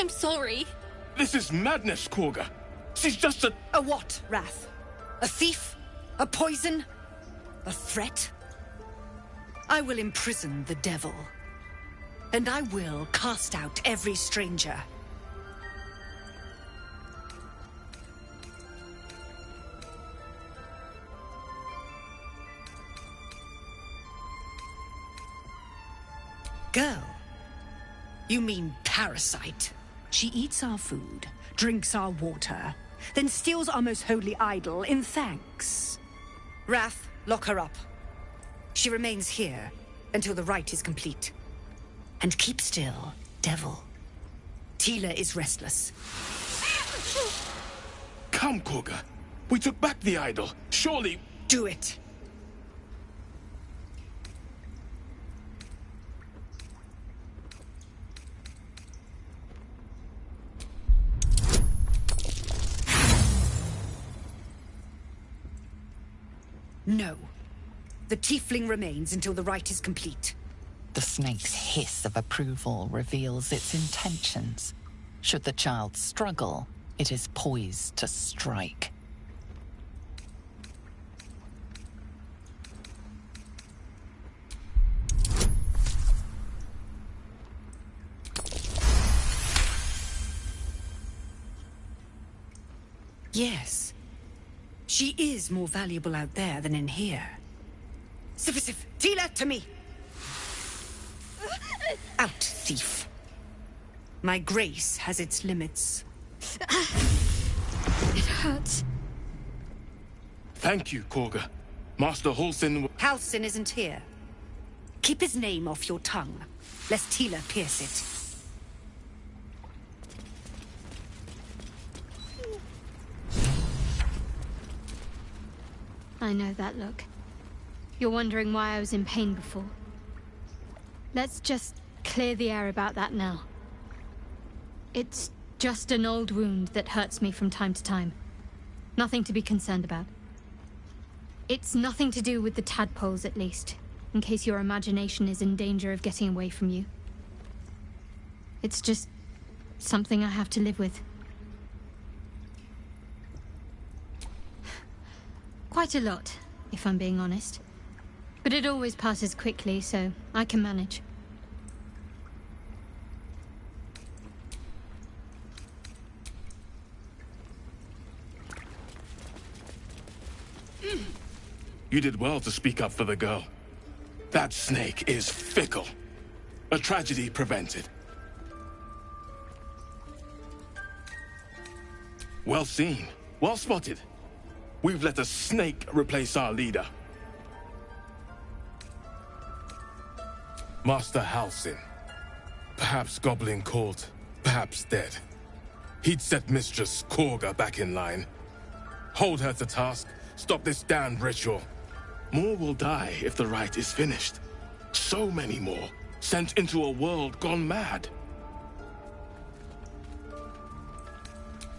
I'm sorry. This is madness, Korga. She's just a... A what, Wrath? A thief? A poison? A threat? I will imprison the devil. And I will cast out every stranger. Girl? You mean parasite? She eats our food, drinks our water, then steals our most holy idol in thanks. Wrath, lock her up. She remains here until the rite is complete. And keep still, devil. Tila is restless. Come, Korga. We took back the idol. Surely... Do it. No. The tiefling remains until the rite is complete. The snake's hiss of approval reveals its intentions. Should the child struggle, it is poised to strike. Yes. She is more valuable out there than in here. Sif, Tila, to me! Out, thief. My grace has its limits. It hurts. Thank you, Korga. Master Halsin... Halsin isn't here. Keep his name off your tongue, lest Tila pierce it. I know that look. You're wondering why I was in pain before. Let's just clear the air about that now. It's just an old wound that hurts me from time to time. Nothing to be concerned about. It's nothing to do with the tadpoles, at least, in case your imagination is in danger of getting away from you. It's just something I have to live with. Quite a lot, if I'm being honest. But it always passes quickly, so I can manage. You did well to speak up for the girl. That snake is fickle. A tragedy prevented. Well seen. Well spotted. We've let a snake replace our leader. Master Halsin. Perhaps goblin caught, perhaps dead. He'd set Mistress Korga back in line. Hold her to task, stop this damned ritual. More will die if the rite is finished. So many more, sent into a world gone mad.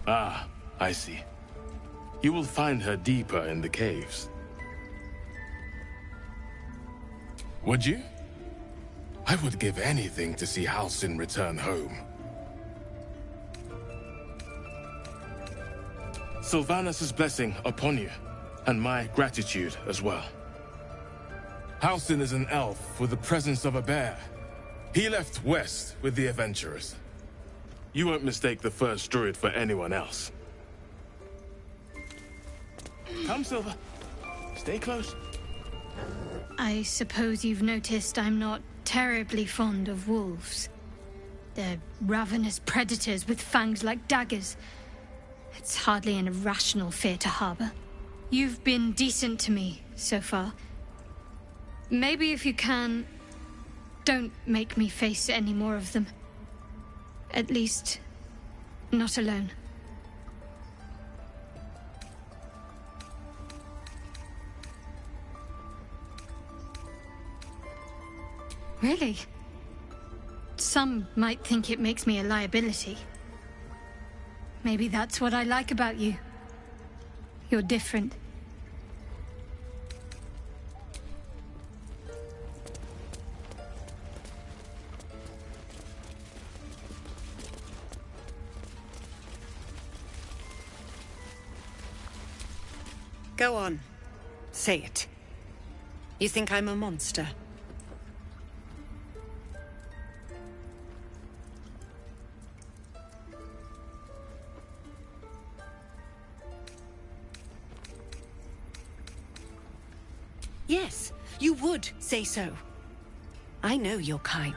Ah, I see. You will find her deeper in the caves. Would you? I would give anything to see Halsin return home. Sylvanus' blessing upon you, and my gratitude as well. Halsin is an elf with the presence of a bear. He left west with the adventurers. You won't mistake the first druid for anyone else. Come, Silver. Stay close. I suppose you've noticed I'm not terribly fond of wolves. They're ravenous predators with fangs like daggers. It's hardly an irrational fear to harbor. You've been decent to me so far. Maybe if you can, don't make me face any more of them. At least, not alone. Really? Some might think it makes me a liability. Maybe that's what I like about you. You're different. Go on. Say it. You think I'm a monster? Yes, you would say so. I know your kind.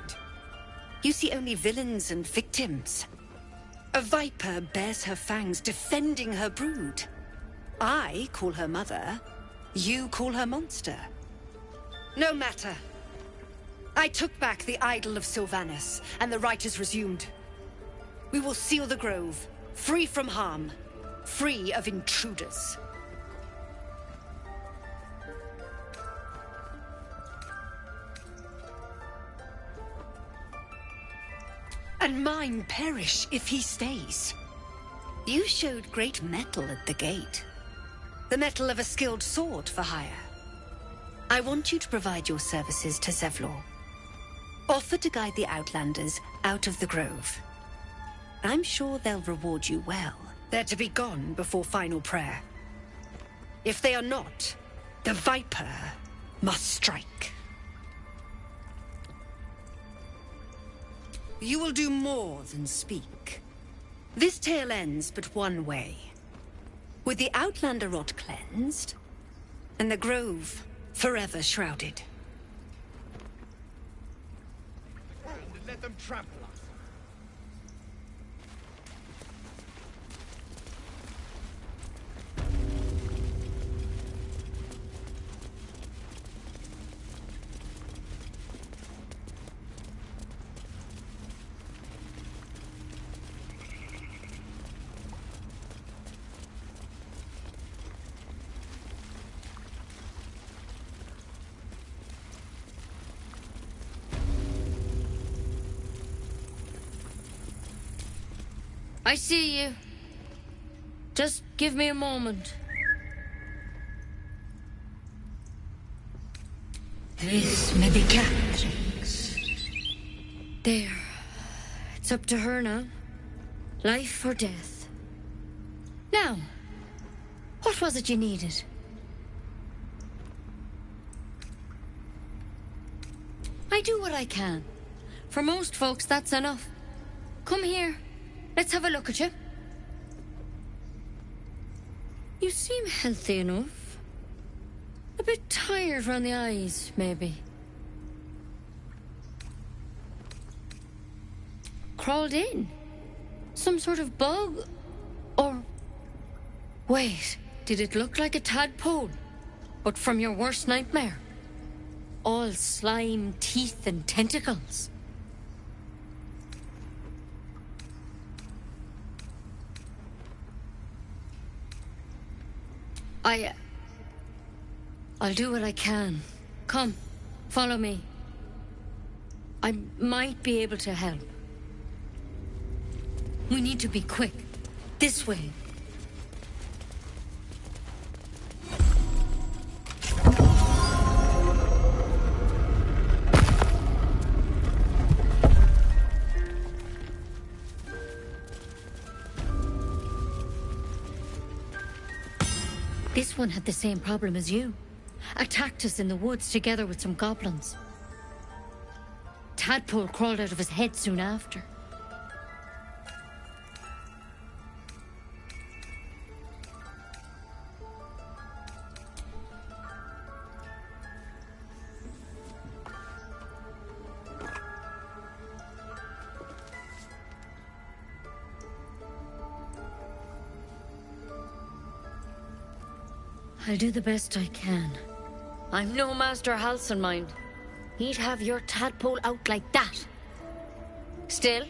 You see only villains and victims. A viper bears her fangs defending her brood. I call her mother. You call her monster. No matter. I took back the idol of Sylvanus, and the rite is resumed. We will seal the grove, free from harm, free of intruders. And mine perish if he stays. You showed great mettle at the gate. The mettle of a skilled sword for hire. I want you to provide your services to Zevlor. Offer to guide the Outlanders out of the grove. I'm sure they'll reward you well. They're to be gone before final prayer. If they are not, the Viper must strike. You will do more than speak. This tale ends but one way. With the Outlander rot cleansed, and the grove forever shrouded. And let them trample us. I see you. Just give me a moment. This may be Catherine's. There. It's up to her now. Life or death. Now, what was it you needed? I do what I can. For most folks, that's enough. Come here. Let's have a look at you. You seem healthy enough. A bit tired around the eyes, maybe. Crawled in? Some sort of bug? Or... Wait, did it look like a tadpole? But from your worst nightmare? All slime, teeth, and tentacles. I'll do what I can. Come, follow me. I might be able to help. We need to be quick. This way. This one had the same problem as you. Attacked us in the woods together with some goblins. Tadpole crawled out of his head soon after. I'll do the best I can. I'm no Master Halcyon, He'd have your tadpole out like that. Still,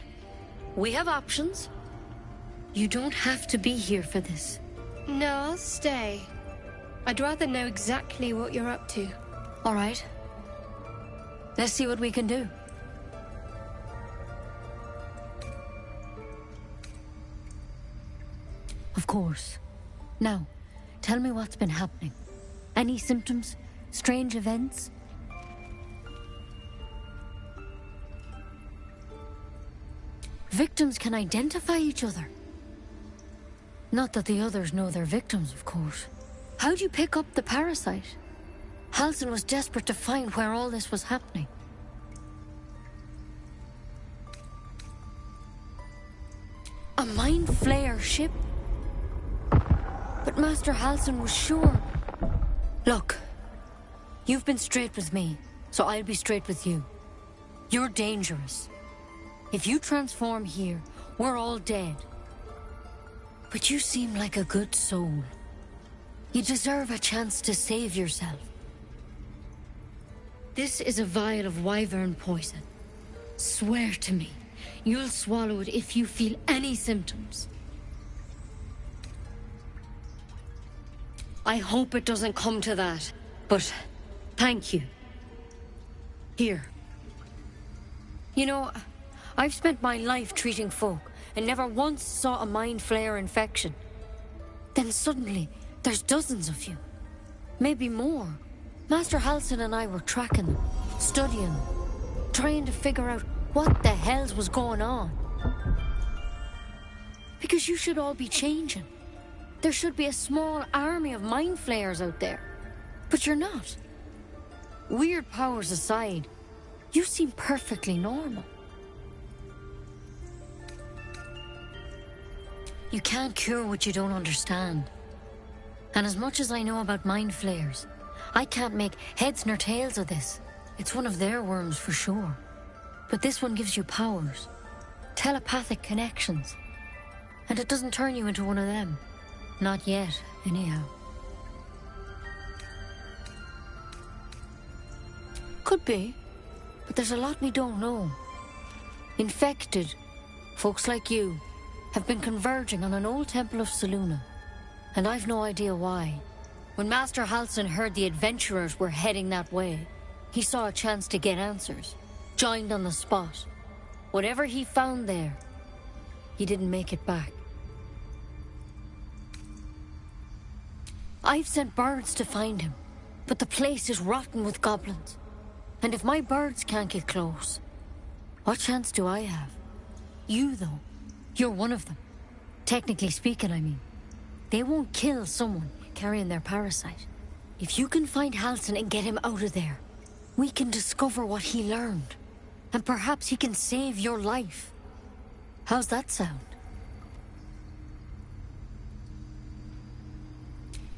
we have options. You don't have to be here for this. No, I'll stay. I'd rather know exactly what you're up to. All right. Let's see what we can do. Of course. Now, tell me what's been happening. Any symptoms? Strange events? Victims can identify each other. Not that the others know they're victims, of course. How'd you pick up the parasite? Halsin was desperate to find where all this was happening. A Mind Flayer ship? But Master Halsin was sure. Look, you've been straight with me, so I'll be straight with you. You're dangerous. If you transform here, we're all dead. But you seem like a good soul. You deserve a chance to save yourself. This is a vial of wyvern poison. Swear to me, you'll swallow it if you feel any symptoms. I hope it doesn't come to that, but thank you. Here. You know, I've spent my life treating folk and never once saw a Mind Flayer infection. Then suddenly, there's dozens of you. Maybe more. Master Halsin and I were tracking them, studying them, trying to figure out what the hells was going on. Because you should all be changing. There should be a small army of Mind Flayers out there. But you're not. Weird powers aside, you seem perfectly normal. You can't cure what you don't understand. And as much as I know about Mind Flayers, I can't make heads nor tails of this. It's one of their worms for sure. But this one gives you powers. Telepathic connections. And it doesn't turn you into one of them. Not yet, anyhow. Could be. But there's a lot we don't know. Infected, folks like you, have been converging on an old temple of Selûne. And I've no idea why. When Master Halsin heard the adventurers were heading that way, he saw a chance to get answers. Joined on the spot. Whatever he found there, he didn't make it back. I've sent birds to find him, but the place is rotten with goblins. And if my birds can't get close, what chance do I have? You, though, you're one of them. Technically speaking, I mean. They won't kill someone carrying their parasite. If you can find Halsin and get him out of there, we can discover what he learned. And perhaps he can save your life. How's that sound?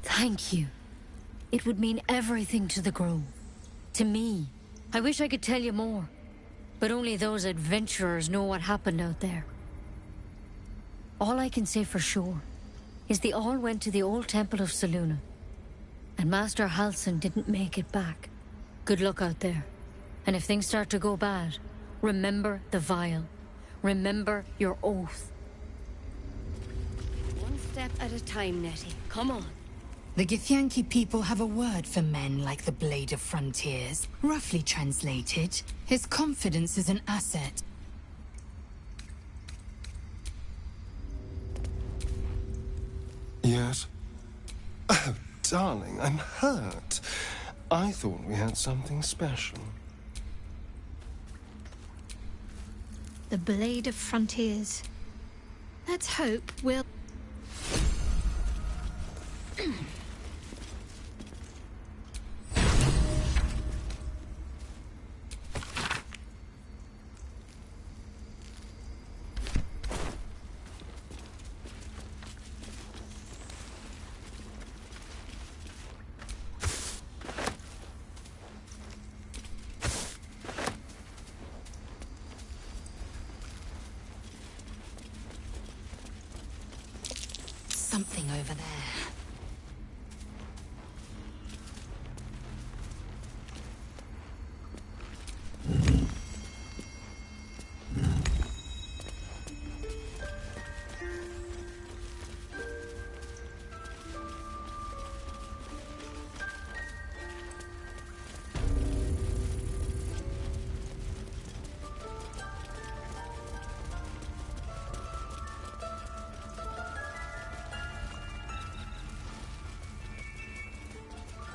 Thank you. It would mean everything to the Grove. To me. I wish I could tell you more. But only those adventurers know what happened out there. All I can say for sure is they all went to the old temple of Selûne. And Master Halsin didn't make it back. Good luck out there. And if things start to go bad, remember the vial. Remember your oath. One step at a time, Nettie. Come on. The Githyanki people have a word for men like the Blade of Frontiers. Roughly translated, his confidence is an asset. Yes? Oh, darling, I'm hurt. I thought we had something special. The Blade of Frontiers. Let's hope we'll... Something over there.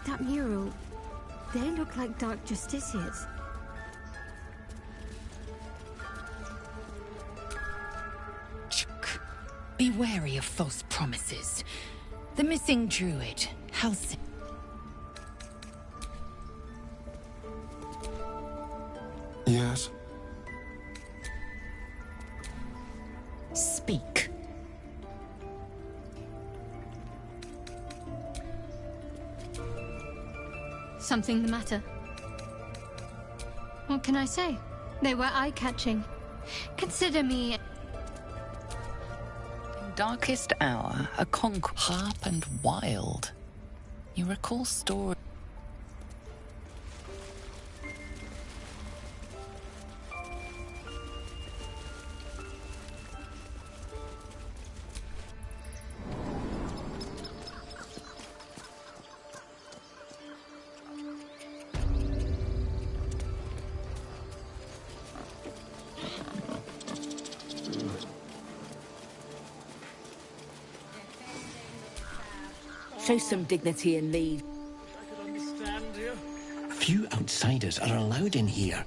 That mural, they look like Dark Justiciars. Be wary of false promises. The missing druid, Halsey. Yes? Speak. Something the matter? What can I say? They were eye-catching. Consider me... In darkest hour, a harp and wild. You recall stories. Show some dignity and leave. Few outsiders are allowed in here.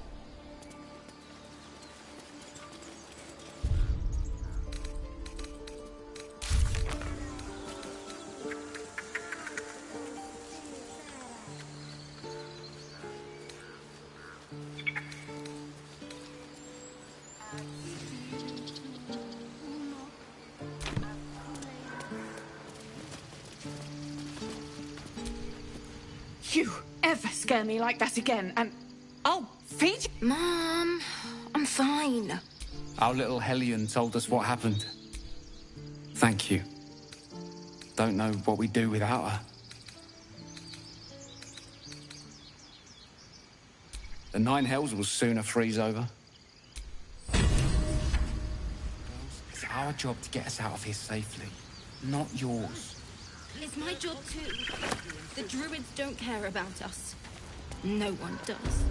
You ever scare me like that again, and I'll feed you. Mom, I'm fine. Our little Hellion told us what happened. Thank you. Don't know what we'd do without her. The Nine Hells will sooner freeze over. It's our job to get us out of here safely, not yours. It's my job too. The druids don't care about us. No one does.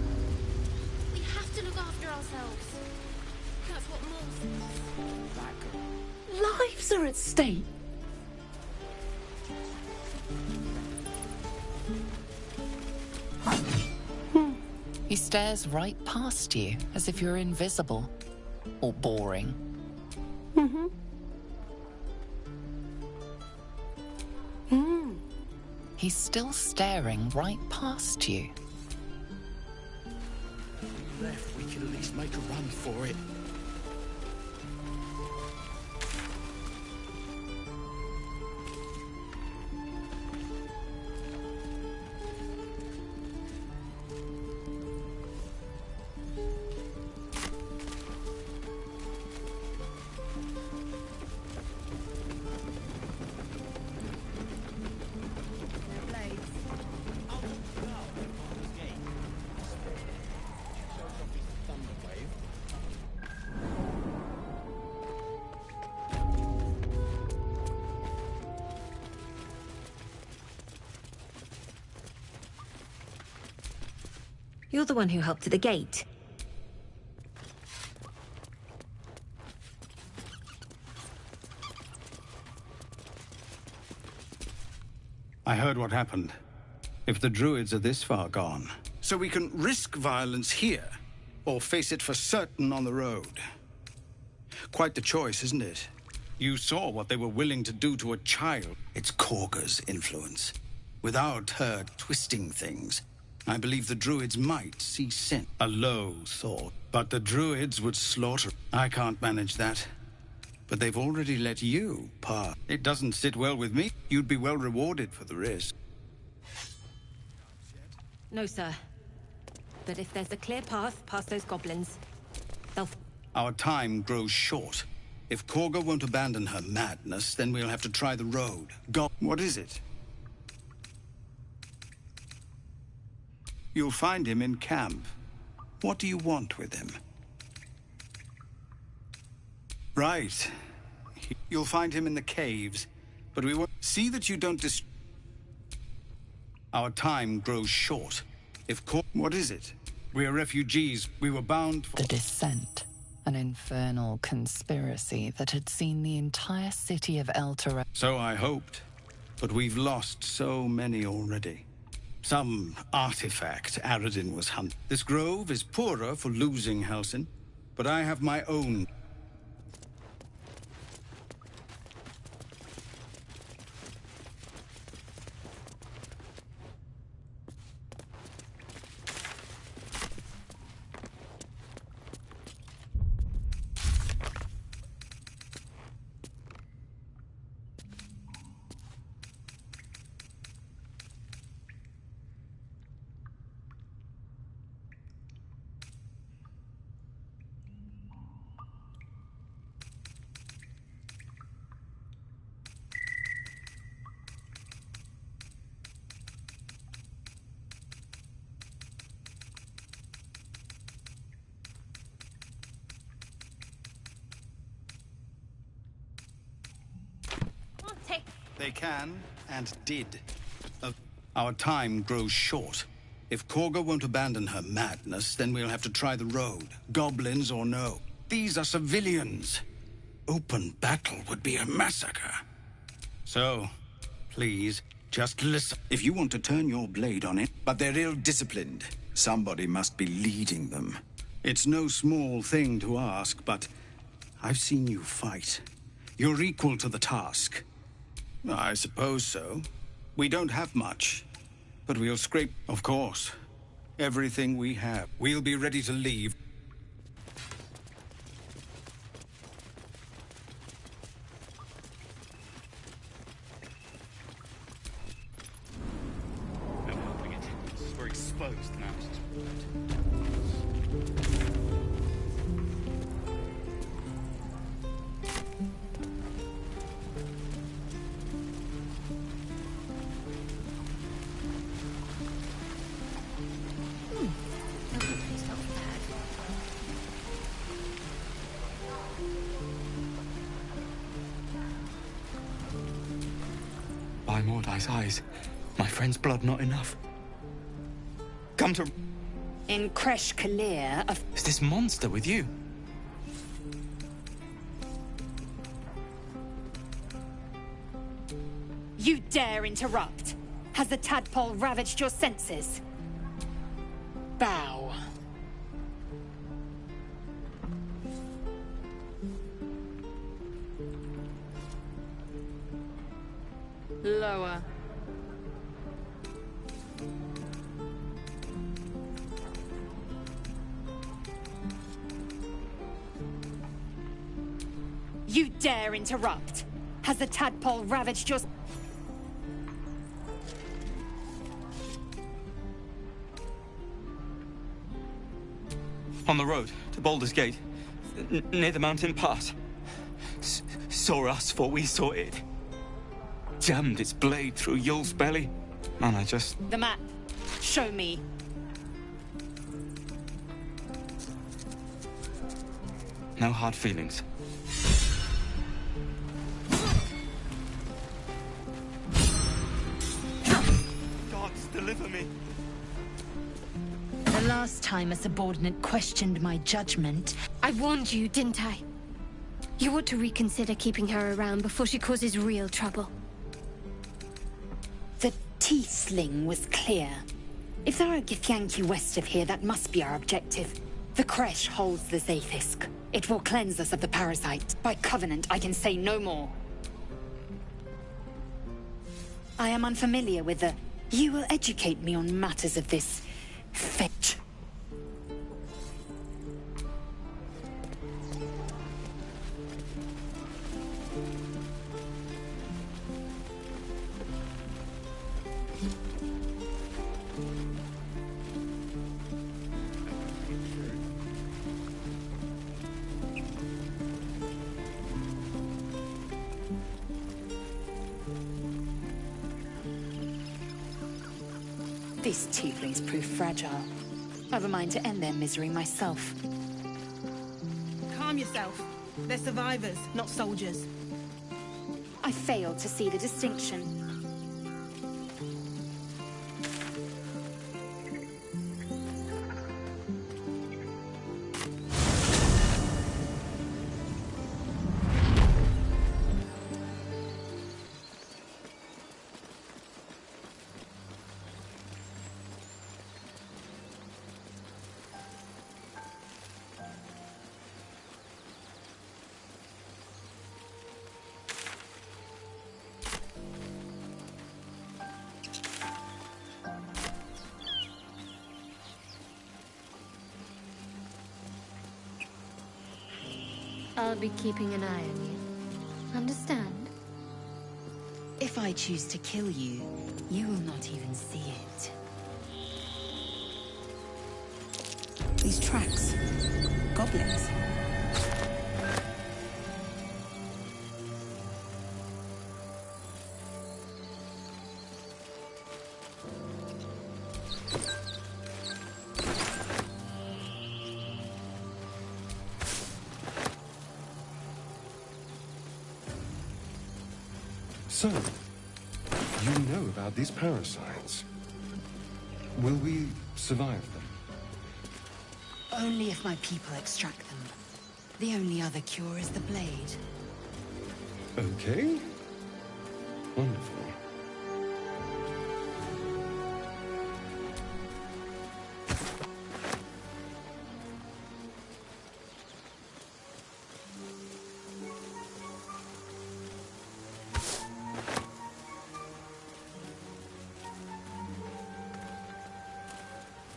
We have to look after ourselves. That's what Mom says. Lives are at stake. He stares right past you, as if you're invisible. Or boring. He's still staring right past you. Left, we can at least make a run for it. You're the one who helped at the gate. I heard what happened. If the druids are this far gone. So we can risk violence here, or face it for certain on the road. Quite the choice, isn't it? You saw what they were willing to do to a child. It's Korga's influence. Without her twisting things, I believe the druids might see sin. A low thought. But the druids would slaughter. I can't manage that. But they've already let you pass. It doesn't sit well with me. You'd be well rewarded for the risk. No, sir. But if there's a clear path past those goblins, they'll... Our time grows short. If Korga won't abandon her madness, then we'll have to try the road. What is it? You'll find him in camp. What do you want with him? Right. You'll find him in the caves, but we won't... See that you don't Our time grows short. If What is it? We're refugees. We were bound for... The Descent. An infernal conspiracy that had seen the entire city of Elturel. So I hoped. But we've lost so many already. Some artifact Aradin was hunting. This grove is poorer for losing Halsin, but I have my own. They can, and did. Our time grows short. If Korga won't abandon her madness, then we'll have to try the road. Goblins or no. These are civilians. Open battle would be a massacre. So, please, just listen. If you want to turn your blade on it... But they're ill-disciplined. Somebody must be leading them. It's no small thing to ask, but I've seen you fight. You're equal to the task. I suppose so. We don't have much, but we'll scrape, of course, everything we have. We'll be ready to leave. No helping it. We're exposed now. By Mordai's eyes, my friend's blood not enough. Come to... In Kresh Kalir, Is this monster with you? You dare interrupt? Has the tadpole ravaged your senses? Bow. Lower. You dare interrupt? Has the tadpole ravaged your... On the road to Baldur's Gate, near the mountain pass. Saw us, for we saw it. Jammed its blade through Yul's belly. And I just... The map. Show me. No hard feelings. Gods, deliver me. The last time a subordinate questioned my judgment... I warned you, didn't I? You ought to reconsider keeping her around before she causes real trouble. The T-sling was clear. If there are Githyanki west of here, that must be our objective. The Kresh holds the Zaithisk. It will cleanse us of the parasite. By covenant, I can say no more. I am unfamiliar with the... You will educate me on matters of this... fetch. These tieflings prove fragile. I've a mind to end their misery myself. Calm yourself. They're survivors, not soldiers. I fail to see the distinction. I'll be keeping an eye on you. Understand? If I choose to kill you, you will not even see it. These tracks. Goblins. So, You know about these parasites. Will we survive them? Only if my people extract them. The only other cure is the blade. Okay. Wonderful.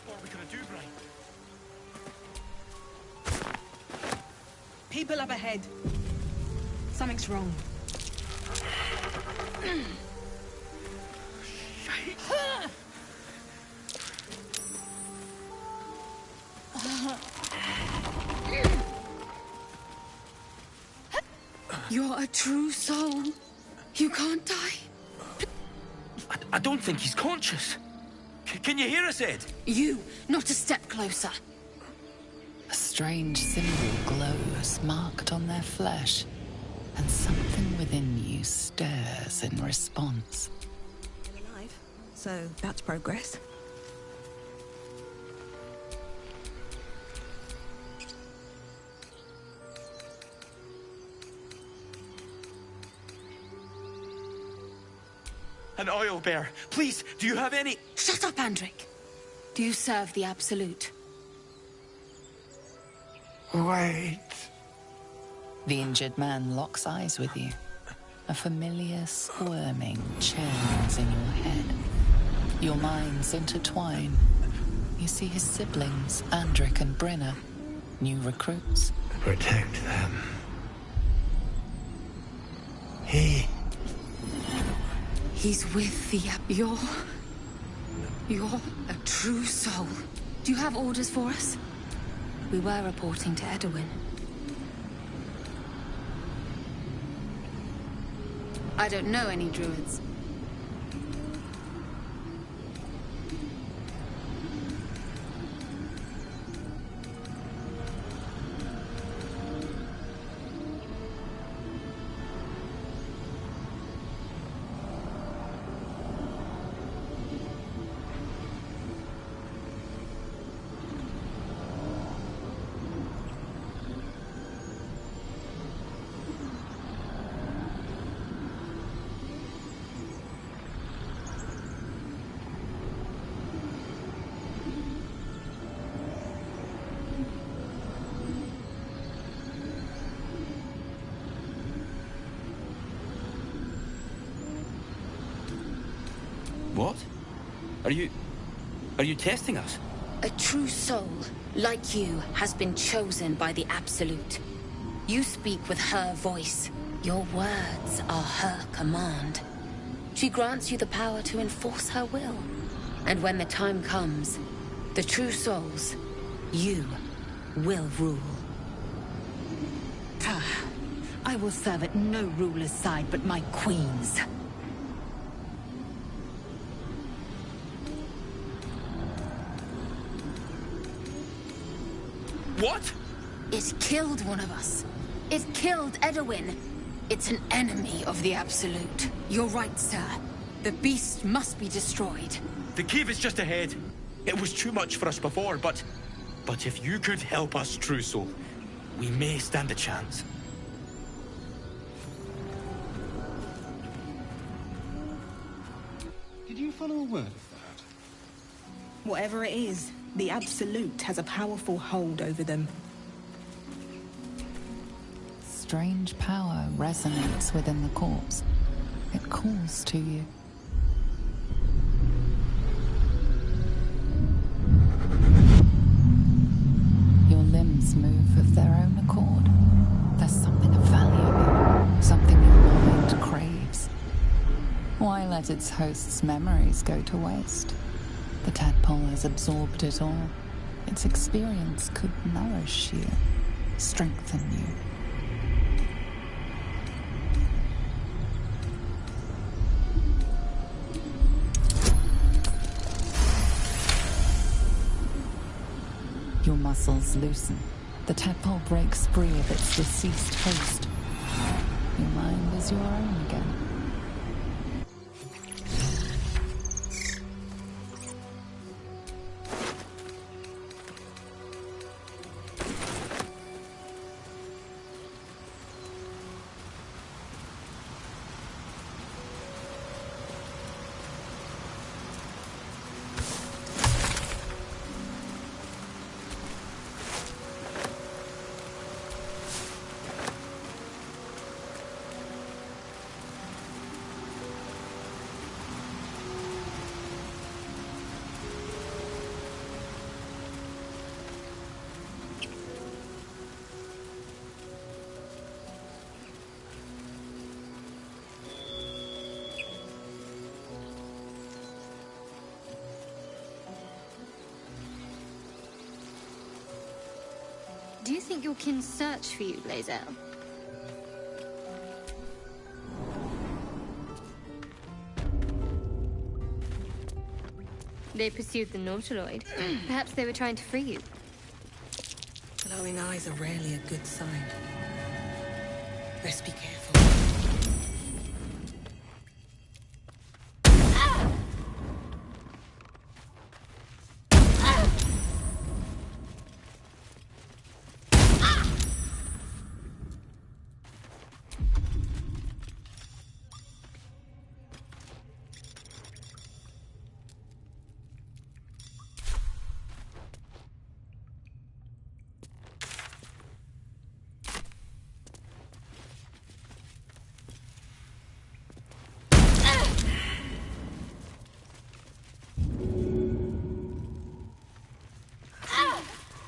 What are we gonna do, Brian? People up ahead. Something's wrong. You're a true soul. You can't die. I don't think he's conscious. Can you hear us, Ed? You, not a step closer. A strange symbol glows, marked on their flesh, and something within you stirs in response. Alive. So that's progress. An oil bear. Please, do you have any... Shut up, Andric. Do you serve the Absolute? Wait. The injured man locks eyes with you. A familiar squirming churns in your head. Your minds intertwine. You see his siblings, Andric and Brenna, new recruits. Protect them. He's with the... You're a true soul. Do you have orders for us? We were reporting to Edwin. I don't know any druids. What? Are you testing us? A true soul, like you, has been chosen by the Absolute. You speak with her voice. Your words are her command. She grants you the power to enforce her will. And when the time comes, the true souls, you will rule. I will serve at no ruler's side but my queen's. What? It killed one of us. It killed Edwin. It's an enemy of the Absolute. You're right, sir. The beast must be destroyed. The cave is just ahead. It was too much for us before, but if you could help us, True Soul, we may stand a chance. Did you follow a word of that? Whatever it is, the Absolute has a powerful hold over them. Strange power resonates within the corpse. It calls to you. Your limbs move of their own accord. There's something of value, something your mind craves. Why let its host's memories go to waste? The tadpole has absorbed it all. Its experience could nourish you, strengthen you. Your muscles loosen. The tadpole breaks free of its deceased host. Your mind is your own again. Do you think your kin search for you, Blazel? They pursued the Nautiloid. Perhaps they were trying to free you. Glowing eyes are rarely a good sign. Best be careful.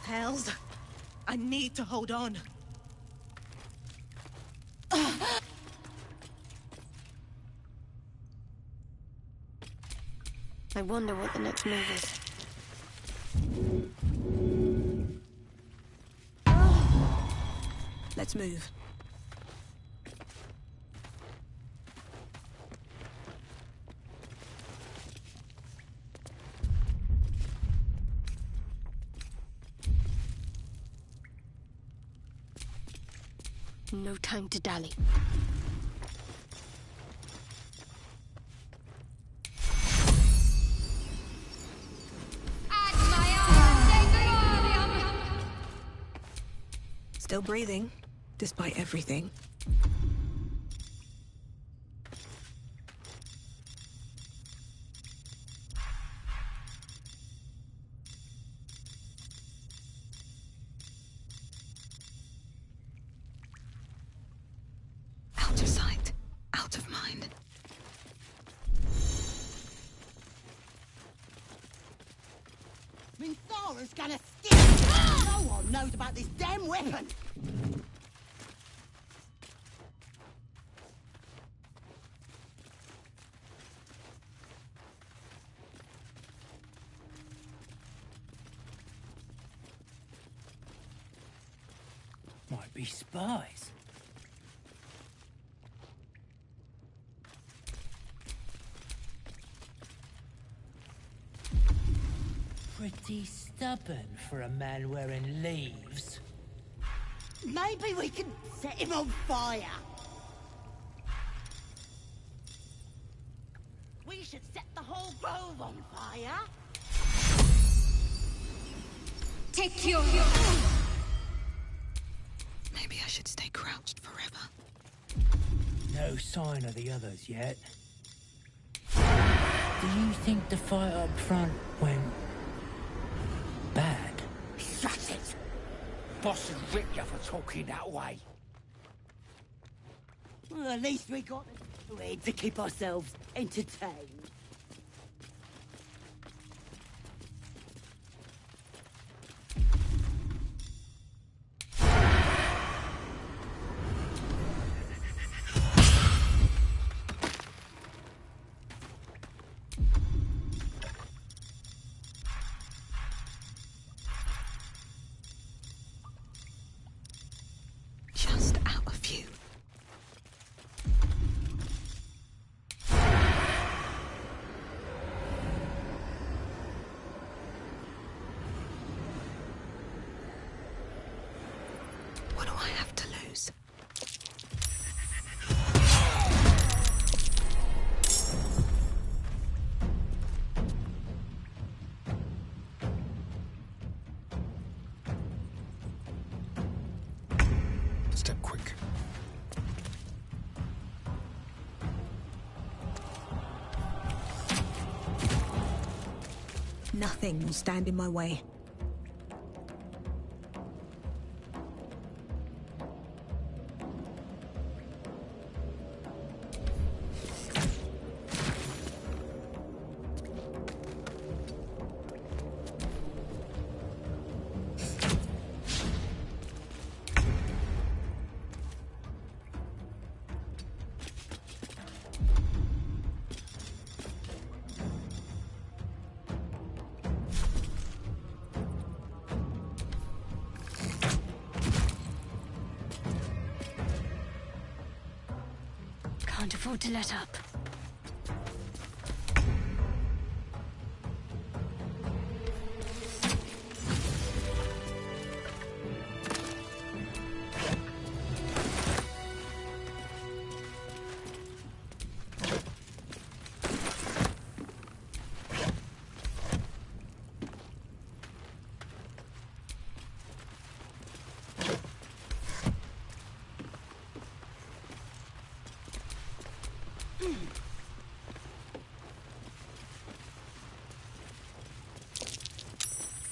Hells, I need to hold on. I wonder what the next move is. Let's move. No time to dally. Still breathing, despite everything. Out of sight, out of mind. Minthara's gonna stick! No one knows about this damn weapon! Might be spies. Pretty stubborn for a man wearing leaves. Maybe we can set him on fire. We should set the whole grove on fire. Take your... Maybe I should stay crouched forever. No sign of the others yet. Do you think the fight up front went bad? Shut it! Boss would rip you for talking that way. Well, at least we got the druid to keep ourselves entertained. Just out of view. What do I have to lose? Step quick. Nothing will stand in my way. can't afford to let up.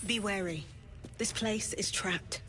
Be wary. This place is trapped.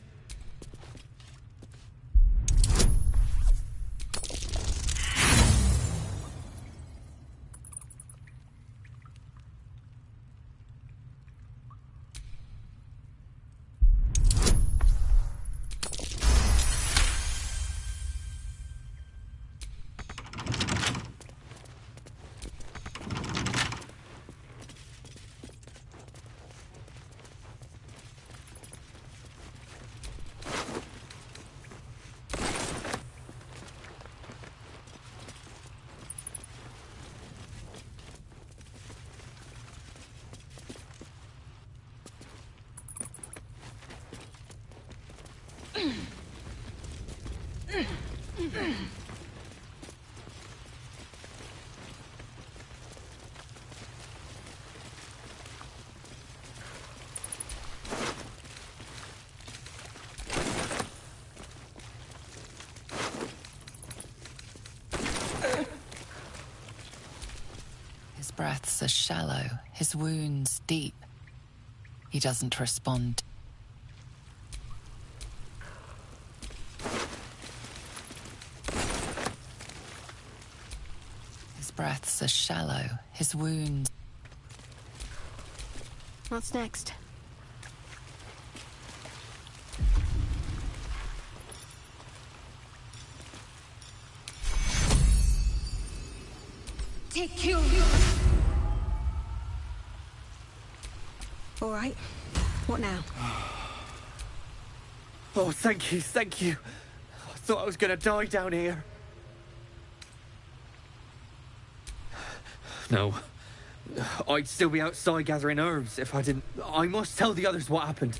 His breaths are shallow, his wounds deep. He doesn't respond. His breaths are shallow, his wounds... What's next? Take you! All right. What now? Oh, thank you, thank you. I thought I was gonna die down here. No. I'd still be outside gathering herbs if I didn't... I must tell the others what happened.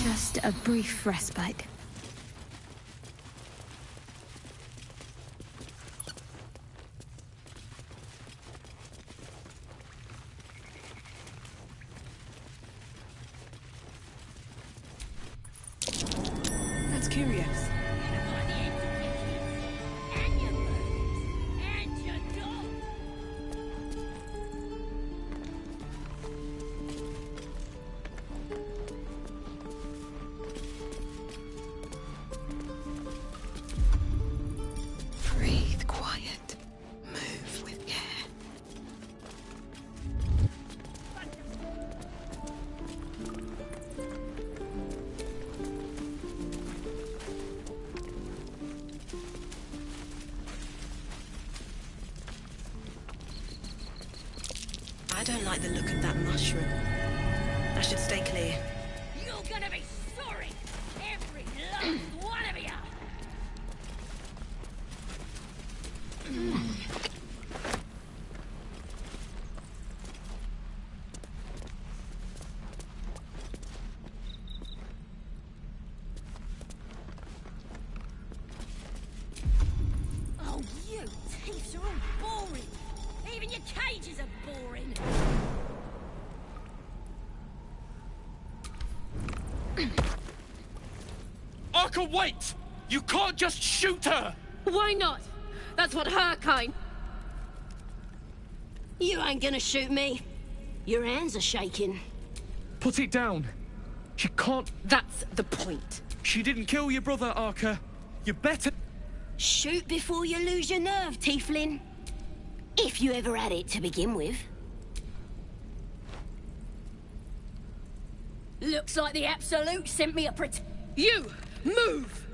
Just a brief respite. That's curious. Breathe quiet. Move with care. I don't like the look of that mushroom. I should stay clear. You're gonna be sorry! Every last one of you! Oh, you teeths are all boring! Even your cages are boring! Arca, wait! You can't just shoot her! Why not? That's what her kind... You ain't gonna shoot me. Your hands are shaking. Put it down. She can't... That's the point. She didn't kill your brother, Arca. You better... Shoot before you lose your nerve, Tiefling. If you ever had it to begin with. Looks like the Absolute sent me a You! Move!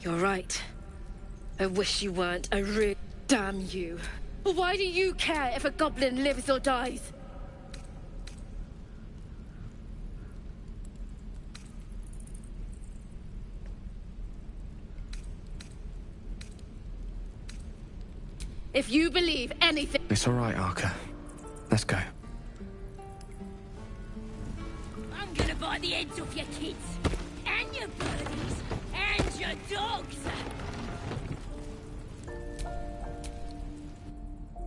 You're right. I wish you weren't. I really... Damn you. Why do you care if a goblin lives or dies? If you believe anything... It's all right, Arca. Let's go. I'm gonna bite the heads off your kids, and your birdies, and your dogs!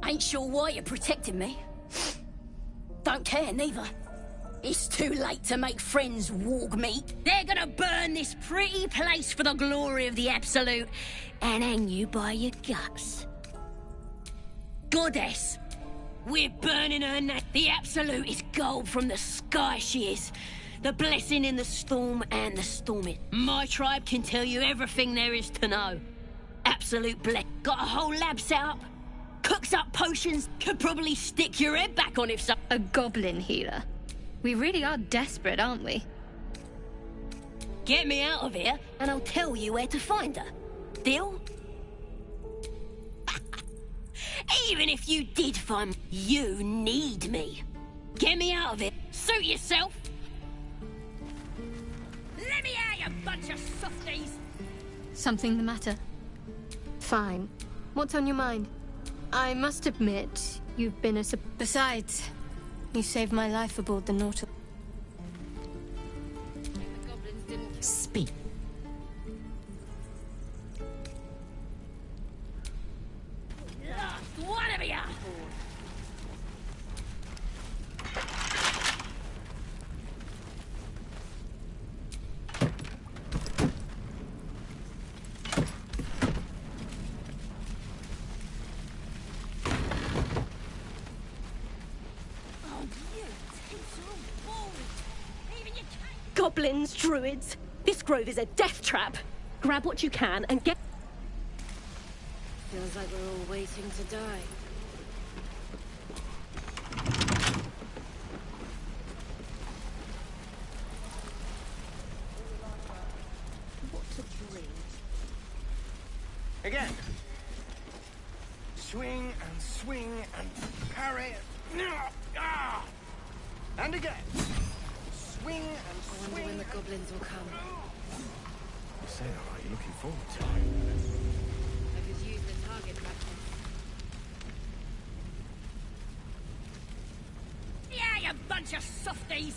Ain't sure why you're protecting me. Don't care, neither. It's too late to make friends, warg meat. They're gonna burn this pretty place for the glory of the Absolute, and hang you by your guts. Goddess! We're burning her name. The Absolute is gold from the sky, she is. The blessing in the storm and the storming. My tribe can tell you everything there is to know. Absolute bless. Got a whole lab set up. Cooks up potions. Could probably stick your head back on if so. A goblin healer. We really are desperate, aren't we? Get me out of here, and I'll tell you where to find her. Deal? Even if you did find... You need me. Get me out of it. Suit yourself. Let me out, you bunch of softies. Something the matter? Fine. What's on your mind? I must admit, you've been a... Besides, you saved my life aboard the Nautilus. Speak. Last one of you! Goblins, druids. This grove is a death trap. Grab what you can and get... Feels like we're all waiting to die. What a dream. Again. Swing and swing and parry. Ah! And again. Swing and I wonder when the goblins will come. You say all right, you're looking forward to it. I could use the target practice. Yeah, you bunch of softies!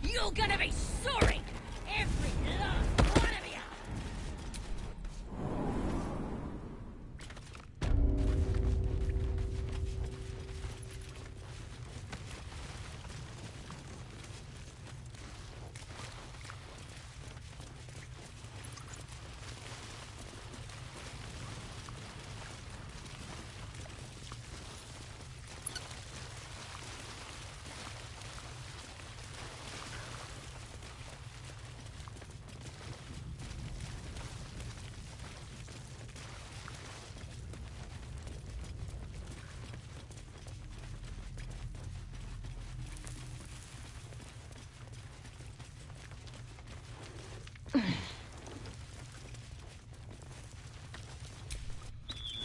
You're gonna be sorry! Every last one of you!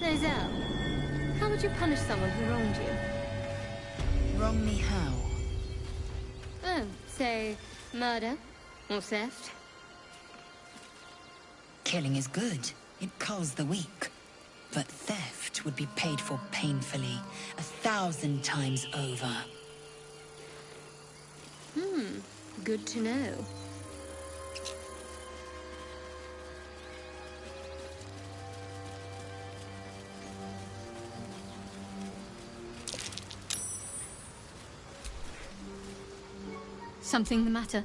So, Zell, how would you punish someone who wronged you? Wrong me how? Oh, say, murder or theft? Killing is good. It culls the weak. But theft would be paid for painfully, 1,000 times over. Good to know. Something the matter?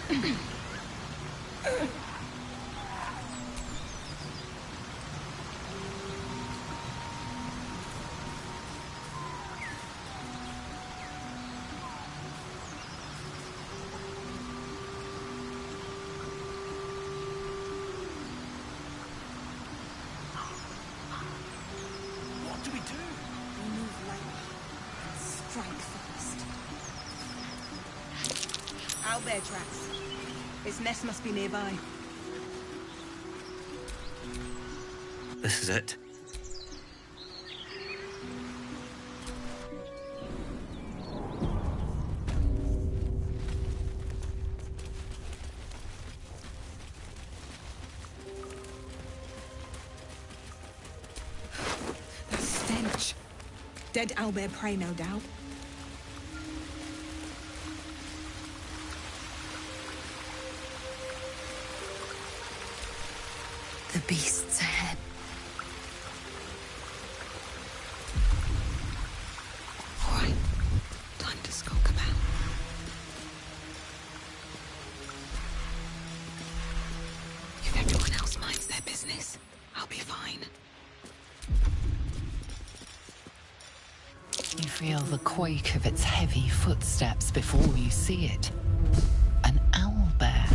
What do we do? We move lightly and strike first. Owlbear tracks. Its nest must be nearby. This is it. That stench. Dead owlbear prey, no doubt. The beasts ahead. All right, time to skulk about. If everyone else minds their business, I'll be fine. You feel the quake of its heavy footsteps before you see it. An owlbear,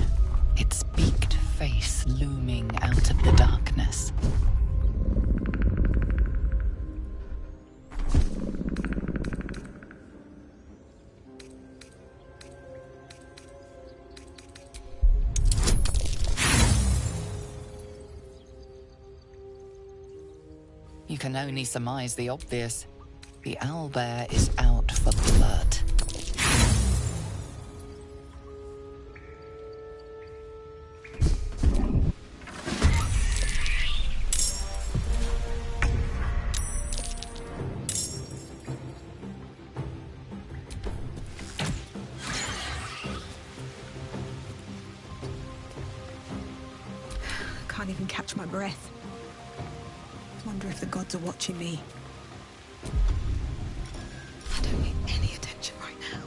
its beaked face looming out of the darkness. You can only surmise the obvious. The owlbear is out for blood. Can't even catch my breath. Wonder if the gods are watching me. I don't need any attention right now.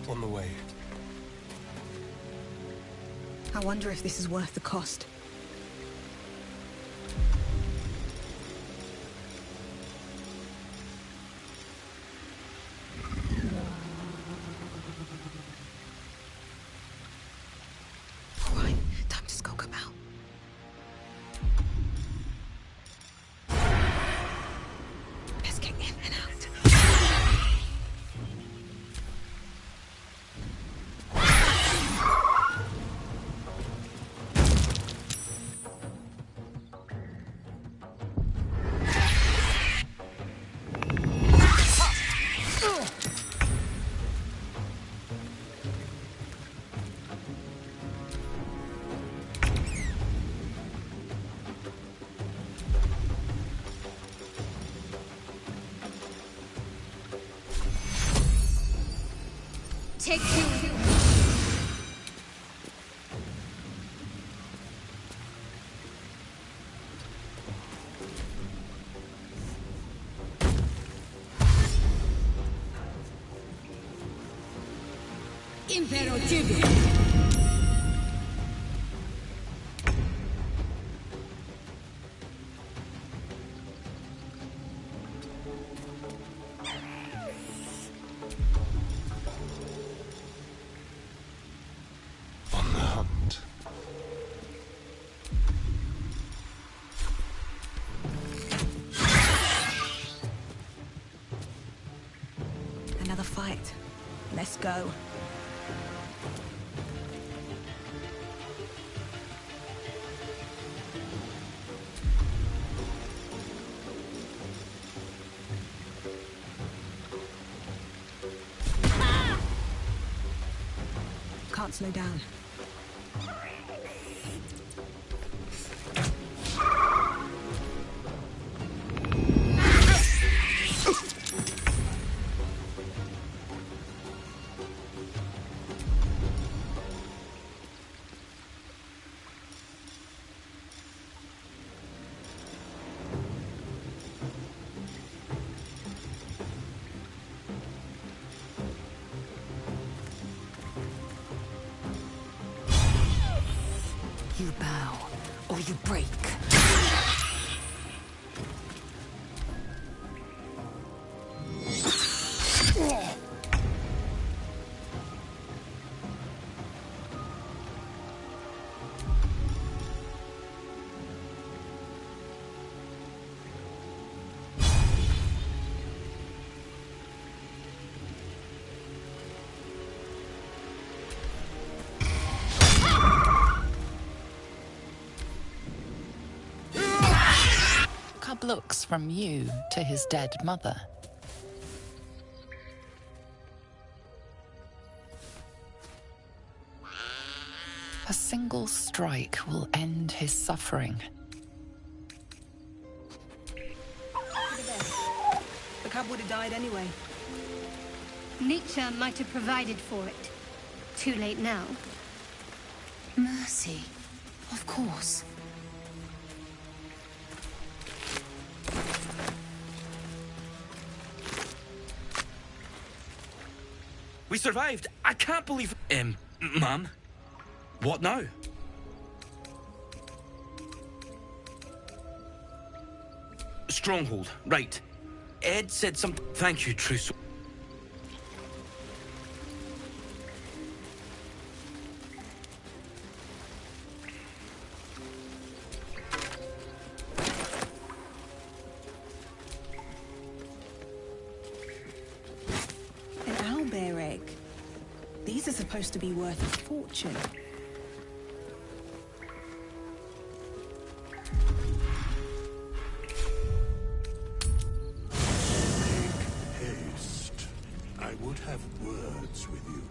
On the way. I wonder if this is worth the cost. All right, time to skulk about. Best get in and out. take you. Impero Judo. On the hunt. Another fight. Let's go. Can't slow down. You bow, or you break. Cub looks from you to his dead mother. A single strike will end his suffering. The cub would have died anyway. Nature might have provided for it. Too late now. Mercy. Of course. We survived. I can't believe... Ma'am? What now? Stronghold, right. Ed said some... Thank you, Truce. An owlbear egg. These are supposed to be worth a fortune. Haste. I would have words with you.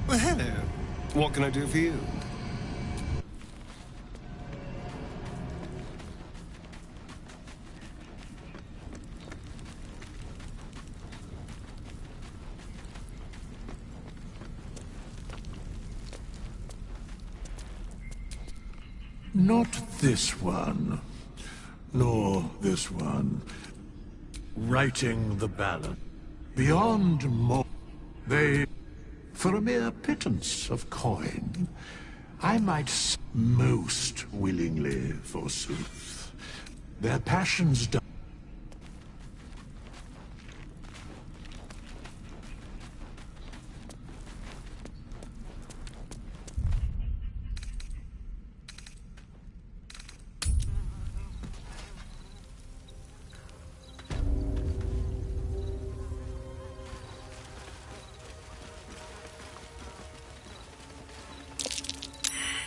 Well, hello. What can I do for you? Not this one. Nor this one. Writing the ballad. Beyond more. They... For a mere pittance of coin, I might most willingly, forsooth. Their passions die.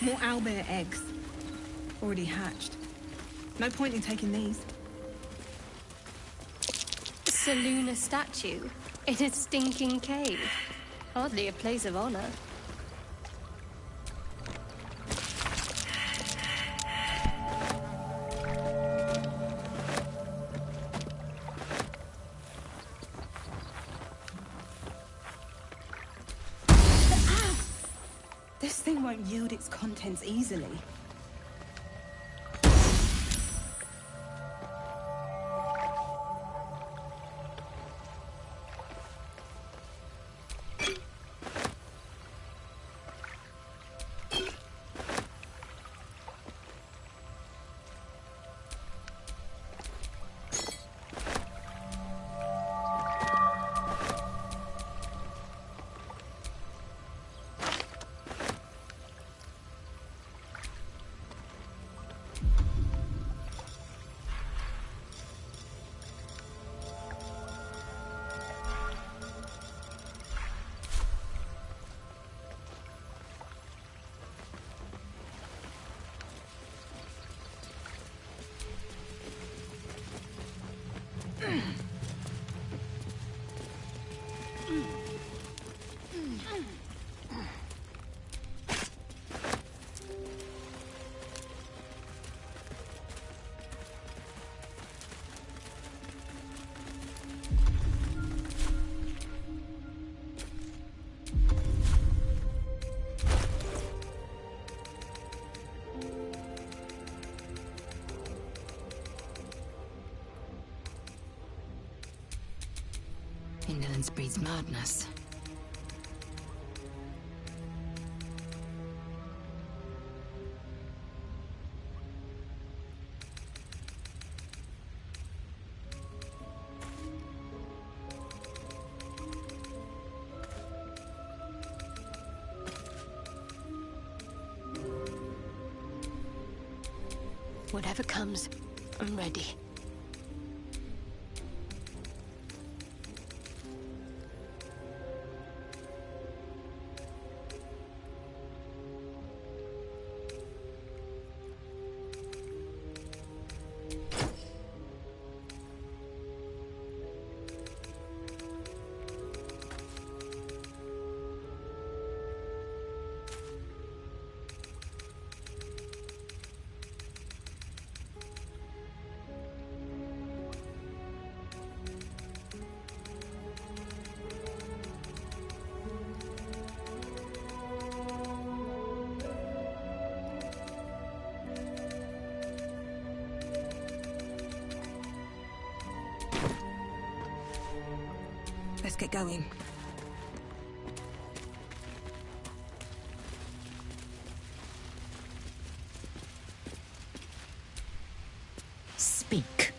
More owlbear eggs. Already hatched. No point in taking these. Seluna statue in a stinking cave. Hardly a place of honor. This thing won't yield its contents easily. Indolence breeds madness. Whatever comes, I'm ready. Let's get going. Speak.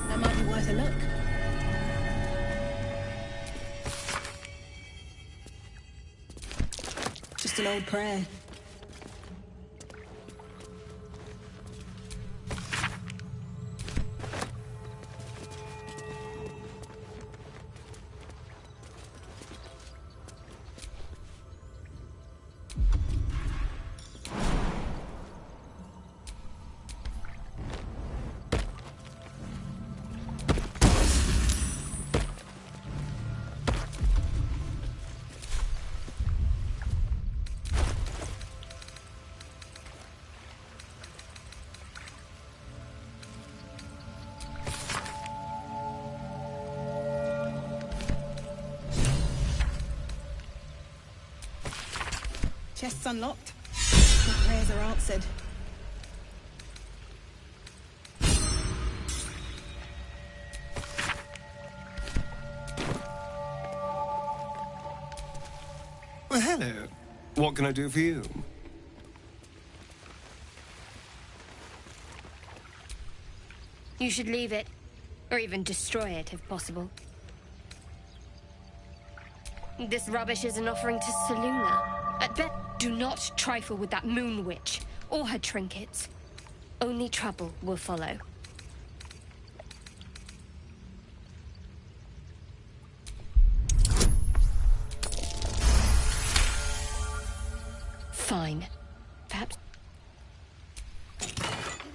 That might be worth a look. Just an old prayer. Chest's unlocked. My prayers are answered. Well, hello. What can I do for you? You should leave it. Or even destroy it, if possible. This rubbish is an offering to Seluna. At best, do not trifle with that moon witch, or her trinkets. Only trouble will follow. Fine. Perhaps... It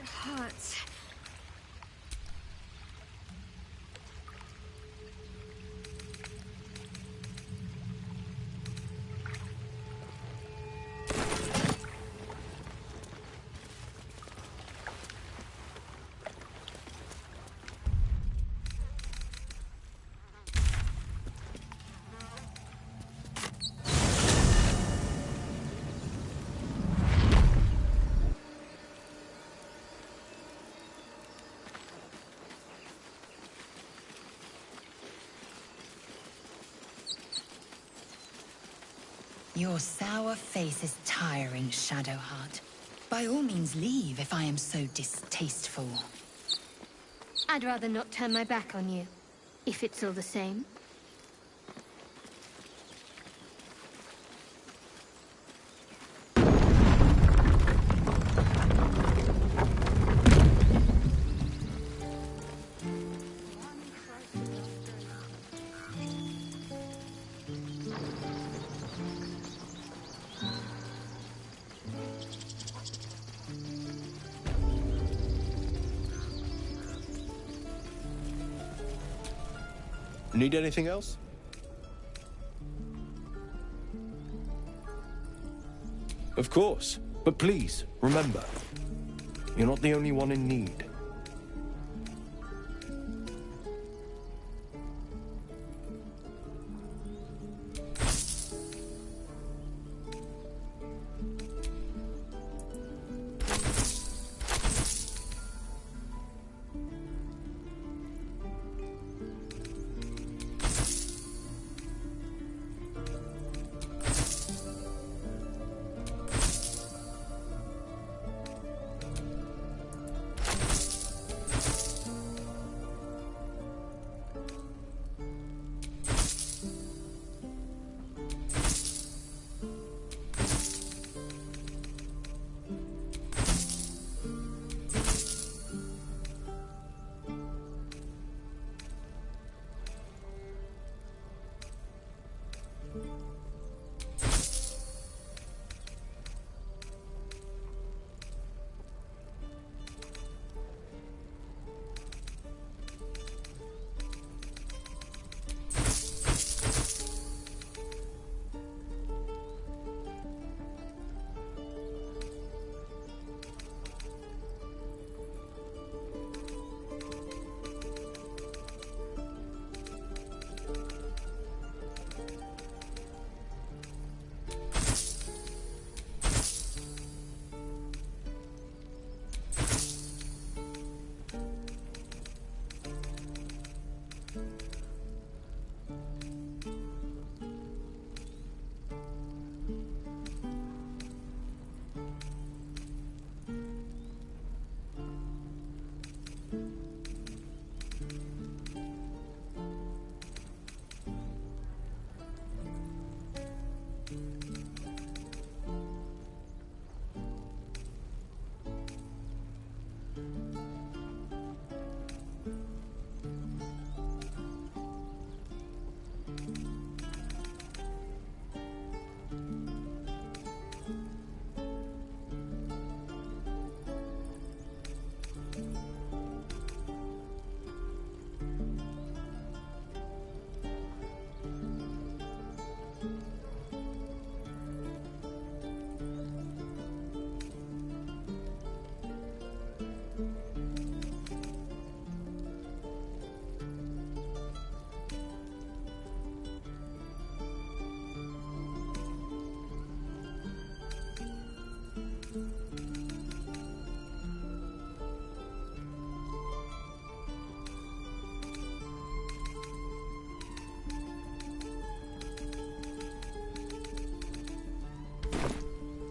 hurts. Your sour face is tiring, Shadowheart. By all means leave if I am so distasteful. I'd rather not turn my back on you, if it's all the same. Need anything else? Of course. But please, remember, you're not the only one in need.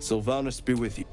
Sylvanus be with you.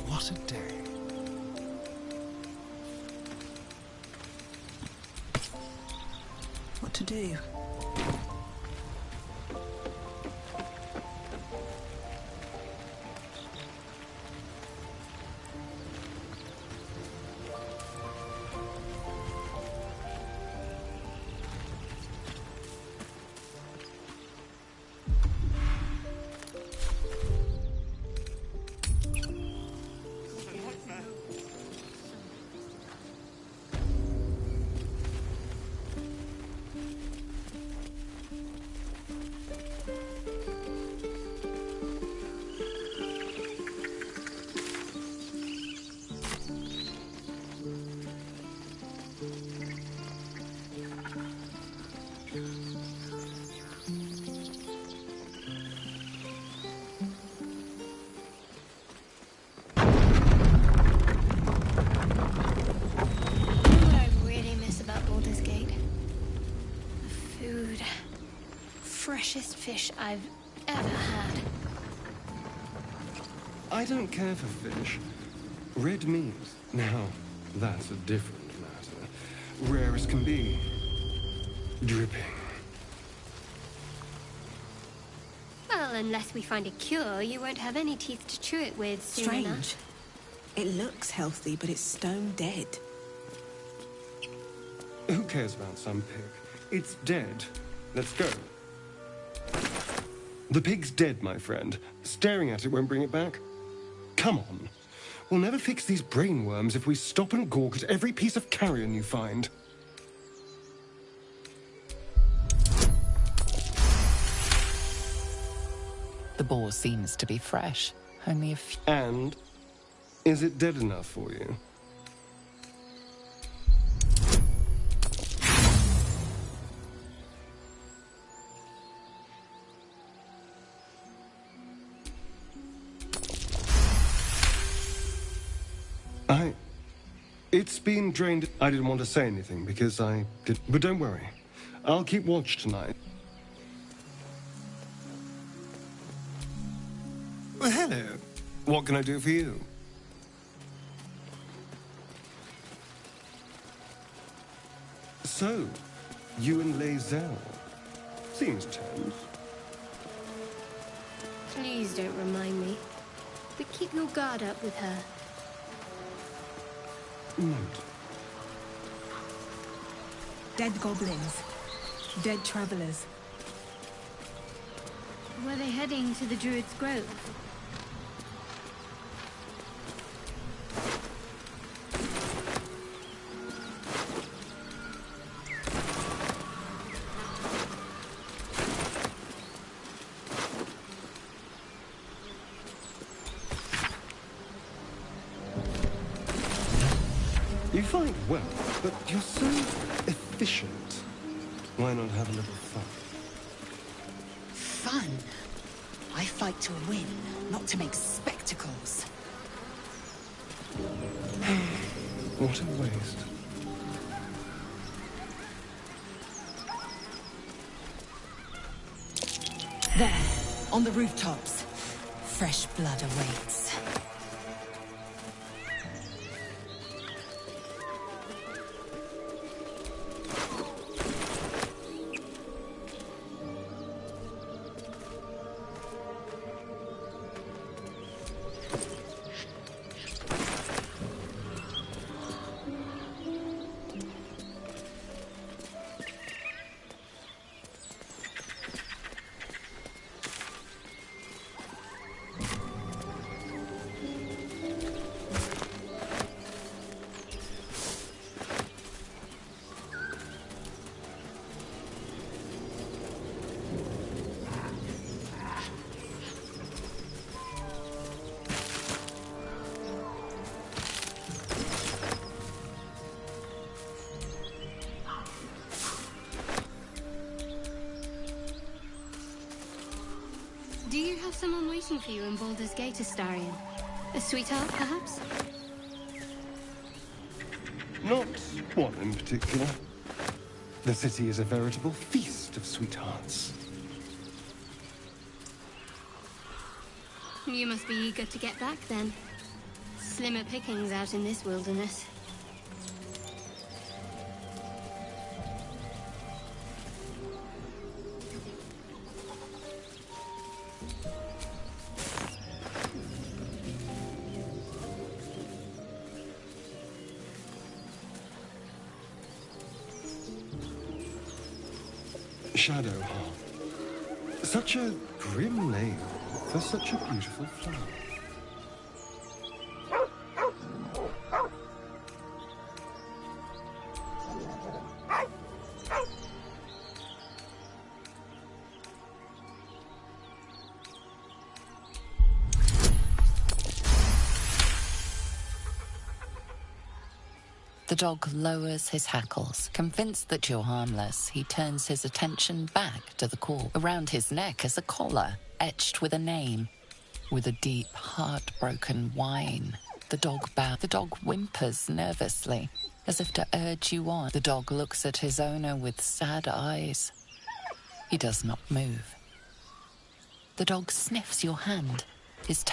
What a day. What to do? Freshest fish I've ever had. I don't care for fish. Red meat, now, that's a different matter. Rare as can be. Dripping. Well, unless we find a cure, you won't have any teeth to chew it with soon Strange. enough. It looks healthy, but it's stone dead. Who cares about some pig? It's dead. Let's go. The pig's dead, my friend. Staring at it won't bring it back. Come on. We'll never fix these brainworms if we stop and gawk at every piece of carrion you find. The boar seems to be fresh. Only a few... And? Is it dead enough for you? It's been drained. I didn't want to say anything because I did. But don't worry. I'll keep watch tonight. Well, hello. What can I do for you? So, you and Lae'zel. Seems tense. Please don't remind me. But keep your guard up with her. Note. Dead goblins. Dead travelers. Were they heading to the Druid's Grove? You fight well, but you're so efficient. Why not have a little fun? Fun? I fight to win, not to make spectacles. What a waste. There, on the rooftops. Fresh blood awaits. Do you have someone waiting for you in Baldur's Gate, Astarion? A sweetheart, perhaps? Not one in particular. The city is a veritable feast of sweethearts. You must be eager to get back, then. Slimmer pickings out in this wilderness. Shadowheart. Such a grim name for such a beautiful flower. The dog lowers his hackles. Convinced that you're harmless, he turns his attention back to the core. Around his neck is a collar, etched with a name. With a deep, heartbroken whine, the dog bows. The dog whimpers nervously, as if to urge you on. The dog looks at his owner with sad eyes. He does not move. The dog sniffs your hand. His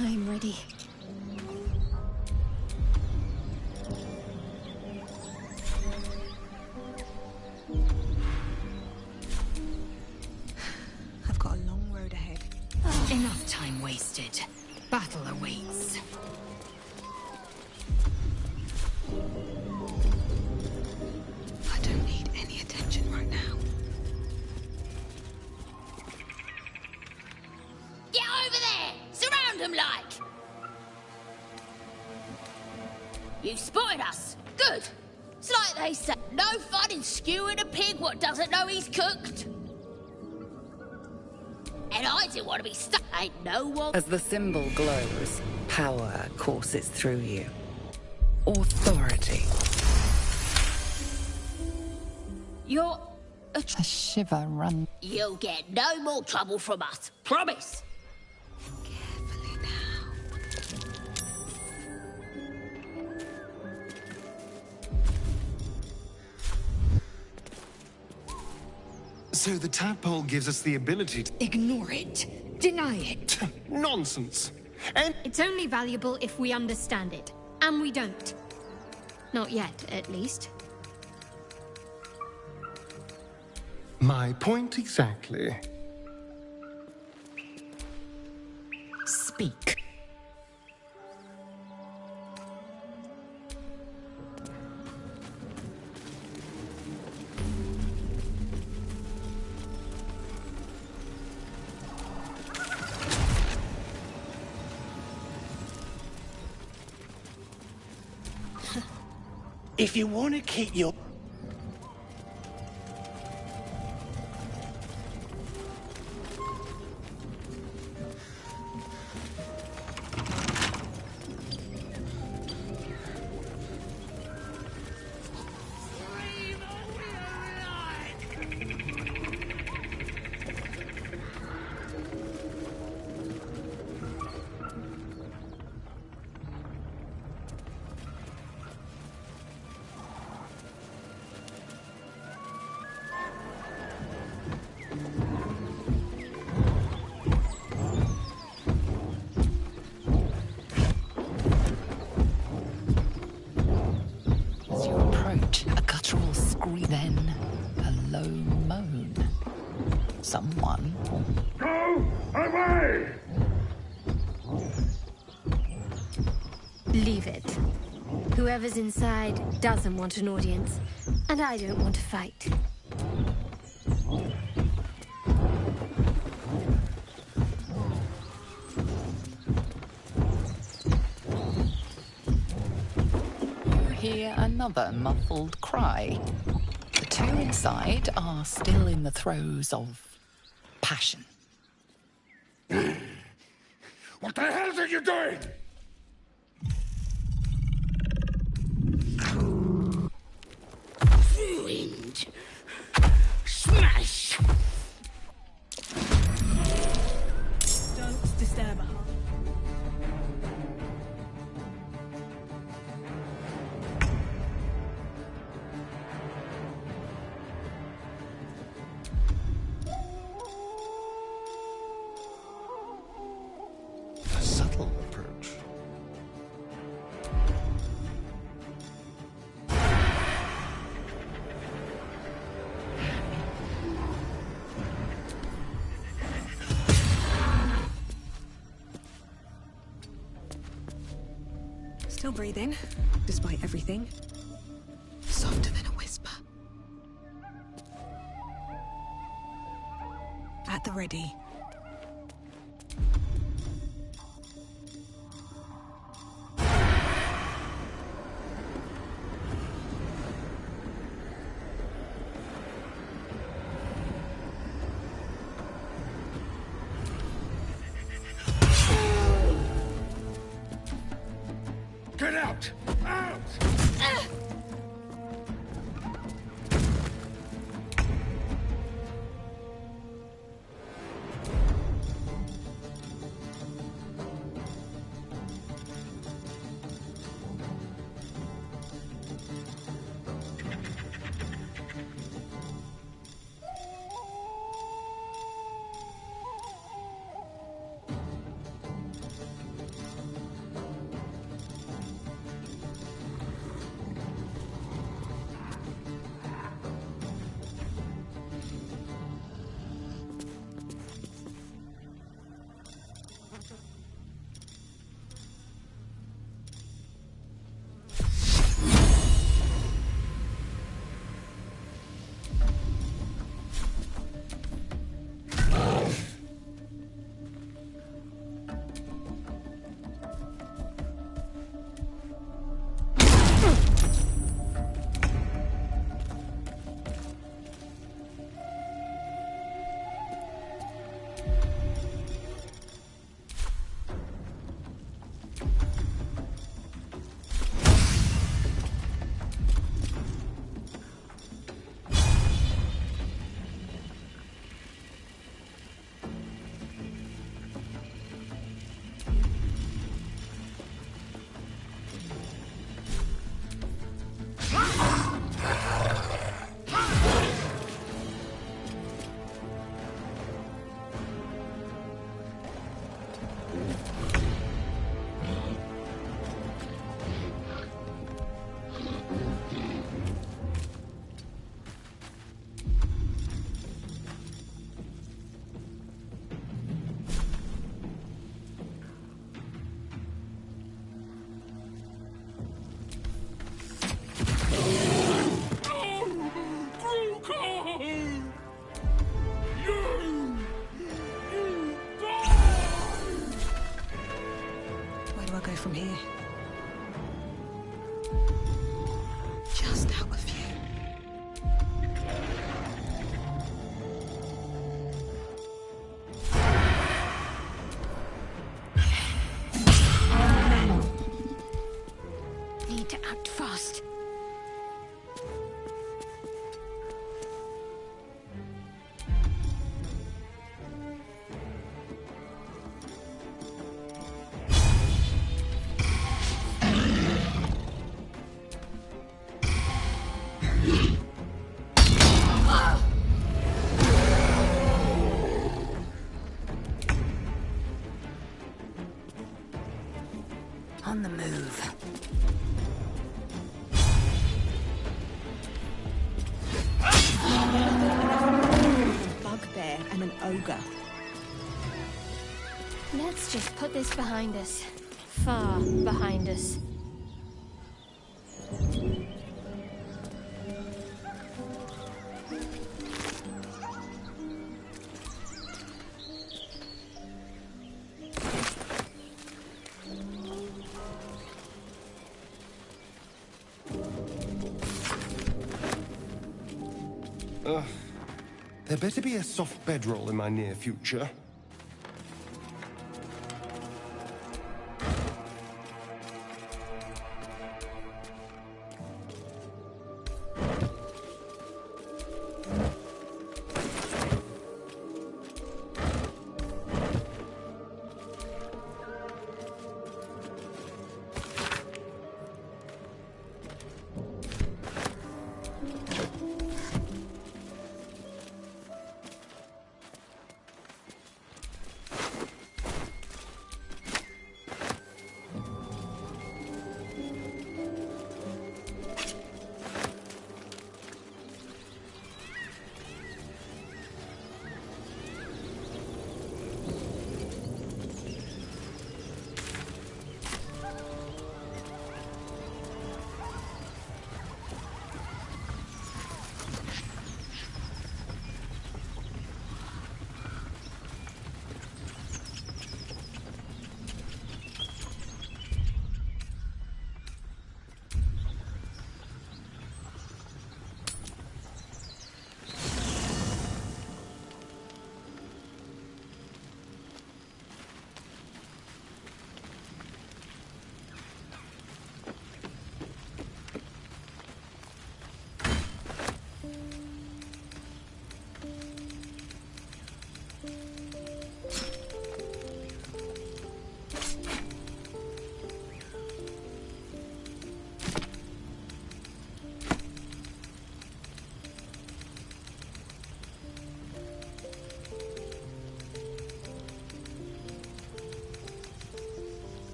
I'm ready. I've got a long road ahead. Enough time wasted. Battle awaits. I don't need any attention right now. Get over there! Surround them like! You spotted us. Good. It's like they say, no fun in skewing a pig what doesn't know he's cooked. And I didn't want to be stuck. Ain't no one. As the symbol glows, power courses through you. Authority. You're A shiver runs. You'll get no more trouble from us. Promise. So the tadpole gives us the ability to... Ignore it. Deny it. Nonsense. And It's only valuable if we understand it. And we don't. Not yet, at least. my point exactly. Speak. If you want to keep your... As you approach, a guttural scream, then a low moan. Someone. Go away! Leave it. Whoever's inside doesn't want an audience, and I don't want to fight. You hear another muffled cry. The two inside are still in the throes of passion. What the hell are you doing? Ruined. Smash. Don't disturb her. A subtle approach. Still breathing, despite everything. Softer than a whisper. At the ready. Get out! Out! from here? Just out of view. Need to act fast. On the move. Bugbear and an ogre. Let's just put this behind us. Far behind us. There better be a soft bedroll in my near future.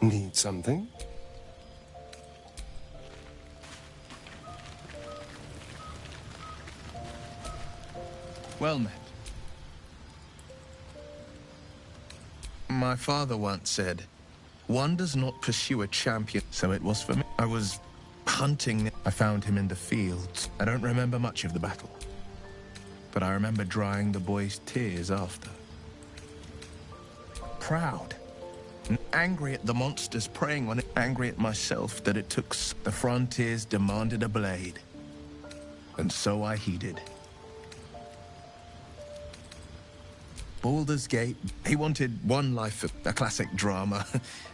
Need something? Well met. My father once said, one does not pursue a champion, so it was for me. I was hunting. I found him in the fields. I don't remember much of the battle, but I remember drying the boy's tears after. Proud. Angry at the monsters preying on it, angry at myself that it took. The frontiers demanded a blade, and so I heeded. Baldur's Gate, he wanted one life, a classic drama,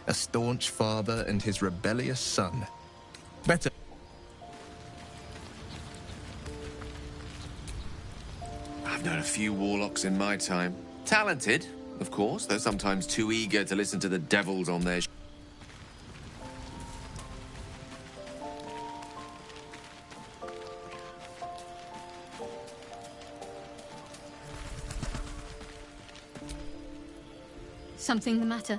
a staunch father and his rebellious son. Better. I've known a few warlocks in my time. Talented, of course, though sometimes too eager to listen to the devils on their Something the matter?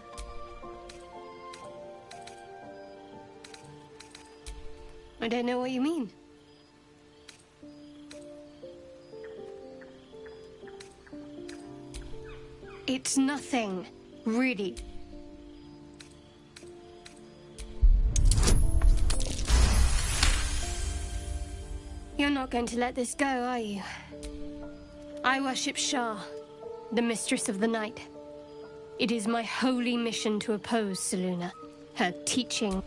I don't know what you mean. It's nothing, really. You're not going to let this go, are you? I worship Shah, the mistress of the night. It is my holy mission to oppose Selûne, her teaching.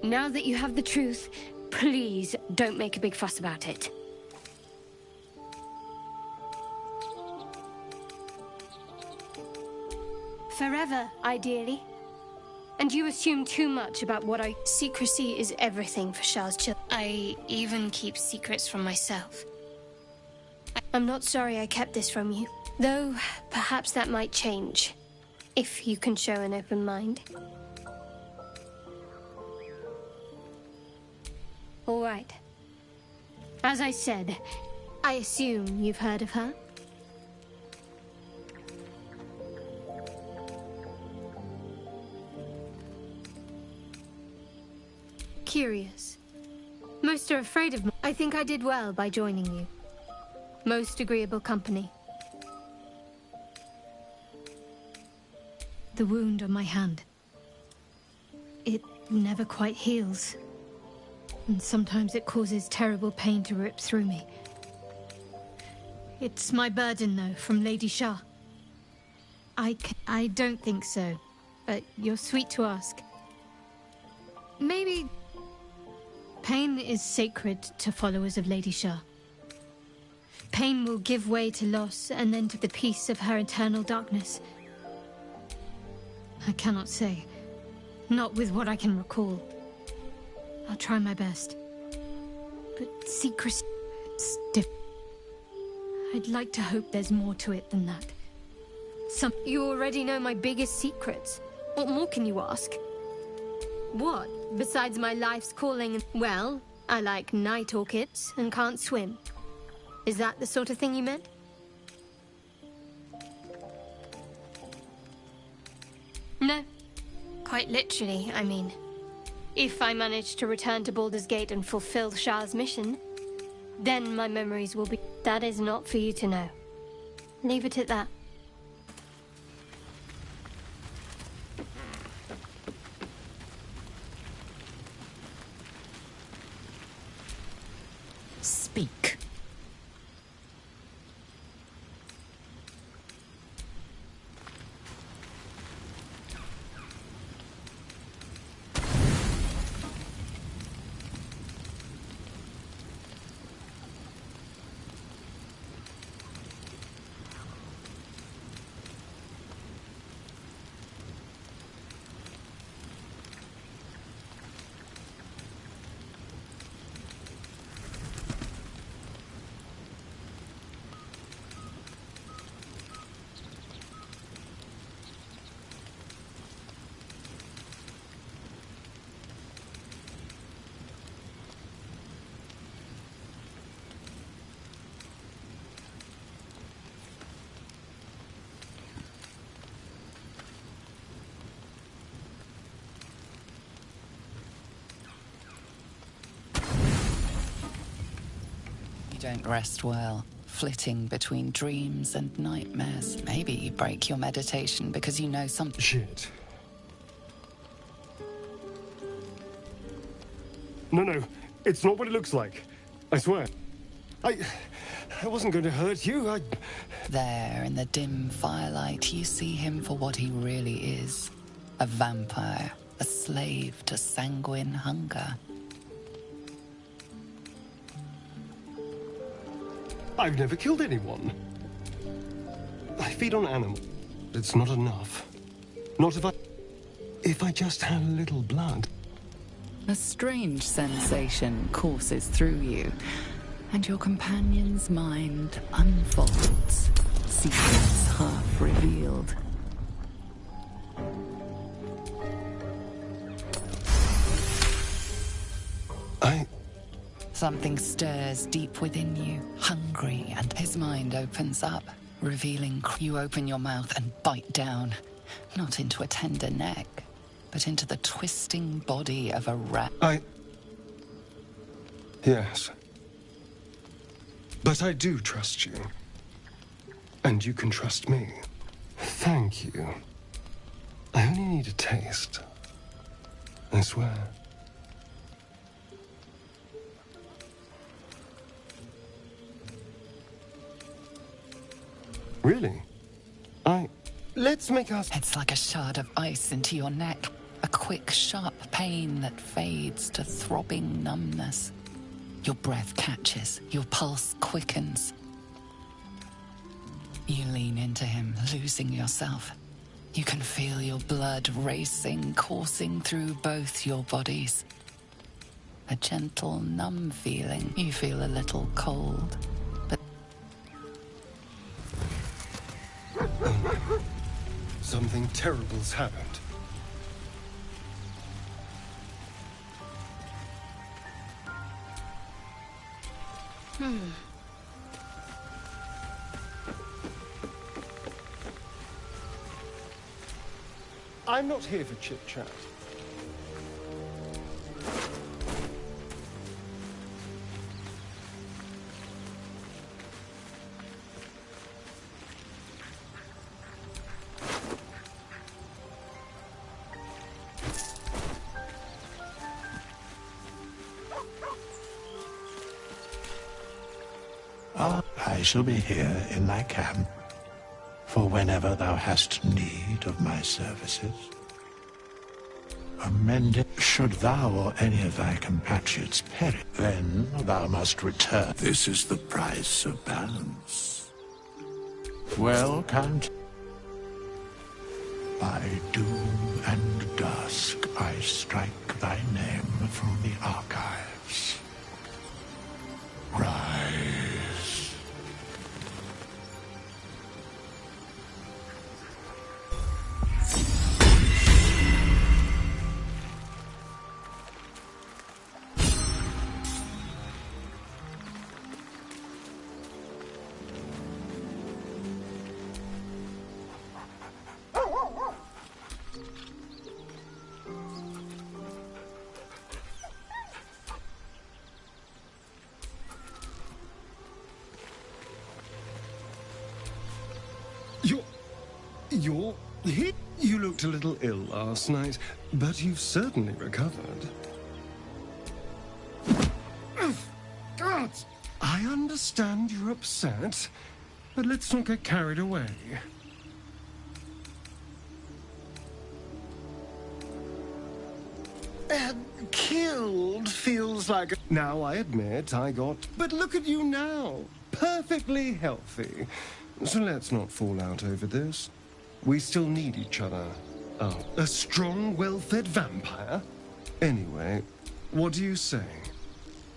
Now that you have the truth, please don't make a big fuss about it. Forever, ideally. And you assume too much about what I... Secrecy is everything for Shah's children. I even keep secrets from myself. I'm not sorry I kept this from you. Though, perhaps that might change. If you can show an open mind. All right. As I said, I assume you've heard of her? Curious. Most are afraid of me. I think I did well by joining you. Most agreeable company. The wound on my hand. It never quite heals. And sometimes it causes terrible pain to rip through me. It's my burden, though, from Lady Shah. I don't think so, but you're sweet to ask. Maybe... Pain is sacred to followers of Lady Shah. Pain will give way to loss, and then to the peace of her eternal darkness. I cannot say. Not with what I can recall. I'll try my best. But secrecy... it's different. I'd like to hope there's more to it than that. You already know my biggest secrets. What more can you ask? What? Besides my life's calling? Well, I like night orchids and can't swim. Is that the sort of thing you meant? No. Quite literally, I mean. If I manage to return to Baldur's Gate and fulfill Shah's mission, then my memories will be... That is not for you to know. Leave it at that. Speak. Don't rest well, flitting between dreams and nightmares. Maybe you break your meditation because you know something. Shit. No, it's not what it looks like. I swear. I wasn't going to hurt you, There, in the dim firelight, you see him for what he really is. A vampire, a slave to sanguine hunger. I've never killed anyone. I feed on animals. It's not enough. Not if I just had a little blood. A strange sensation courses through you, and your companion's mind unfolds, secrets half revealed. Something stirs deep within you, hungry, and his mind opens up, revealing... You open your mouth and bite down, not into a tender neck, but into the twisting body of a rat. Yes. But I do trust you. And you can trust me. Thank you. I only need a taste. I swear. Really? Let's make us... It's like a shard of ice into your neck. A quick, sharp pain that fades to throbbing numbness. Your breath catches, your pulse quickens. You lean into him, losing yourself. You can feel your blood racing, coursing through both your bodies. A gentle, numb feeling. You feel a little cold, but... Something terrible's happened. I'm not here for chit-chat. I shall be here in thy camp, for whenever thou hast need of my services. Amended, should thou or any of thy compatriots perish, then thou must return. This is the price of balance. Well, Count, by doom and dusk I strike thy name from the archives. Rise. You're hit? You looked a little ill last night, but you've certainly recovered. God! I understand you're upset, but let's not get carried away. Killed feels like... Now, I admit I got... But look at you now! Perfectly healthy. So let's not fall out over this. We still need each other. Oh, a strong, well-fed vampire? Anyway, what do you say?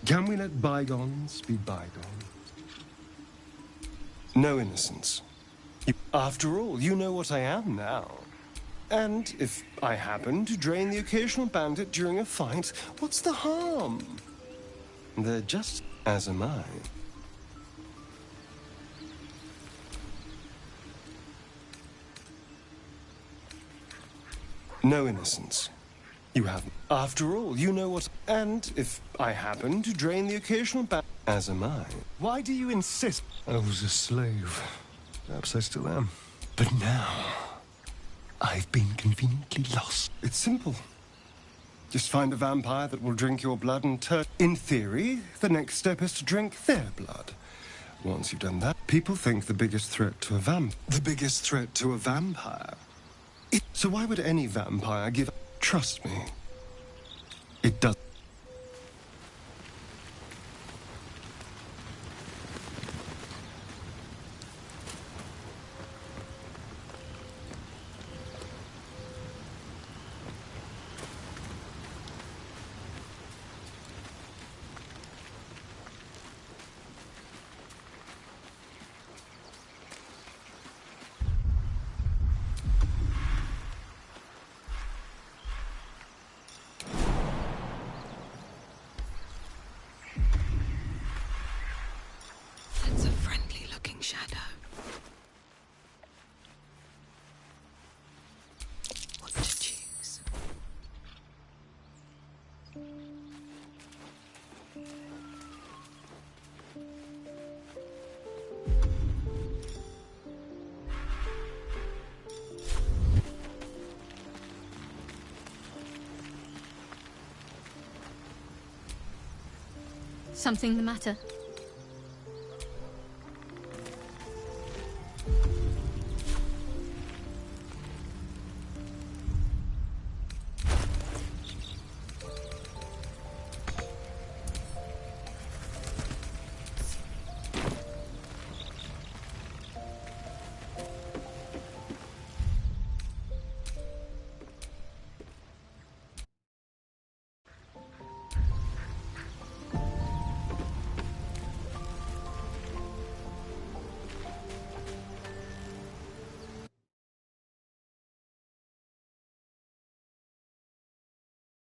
Can we let bygones be bygones? No innocence. After all, you know what I am now. And if I happen to drain the occasional bandit during a fight, what's the harm? They're just as am I. No innocence. You haven't. After all, you know what... And if I happen to drain the occasional as am I. Why do you insist? I was a slave. Perhaps I still am. But now, I've been conveniently lost. It's simple. Just find a vampire that will drink your blood and turn... In theory, the next step is to drink their blood. Once you've done that, people think the biggest threat to a The biggest threat to a vampire? So why would any vampire give... Trust me. It does... That's a friendly-looking shadow. What to choose? Something the matter?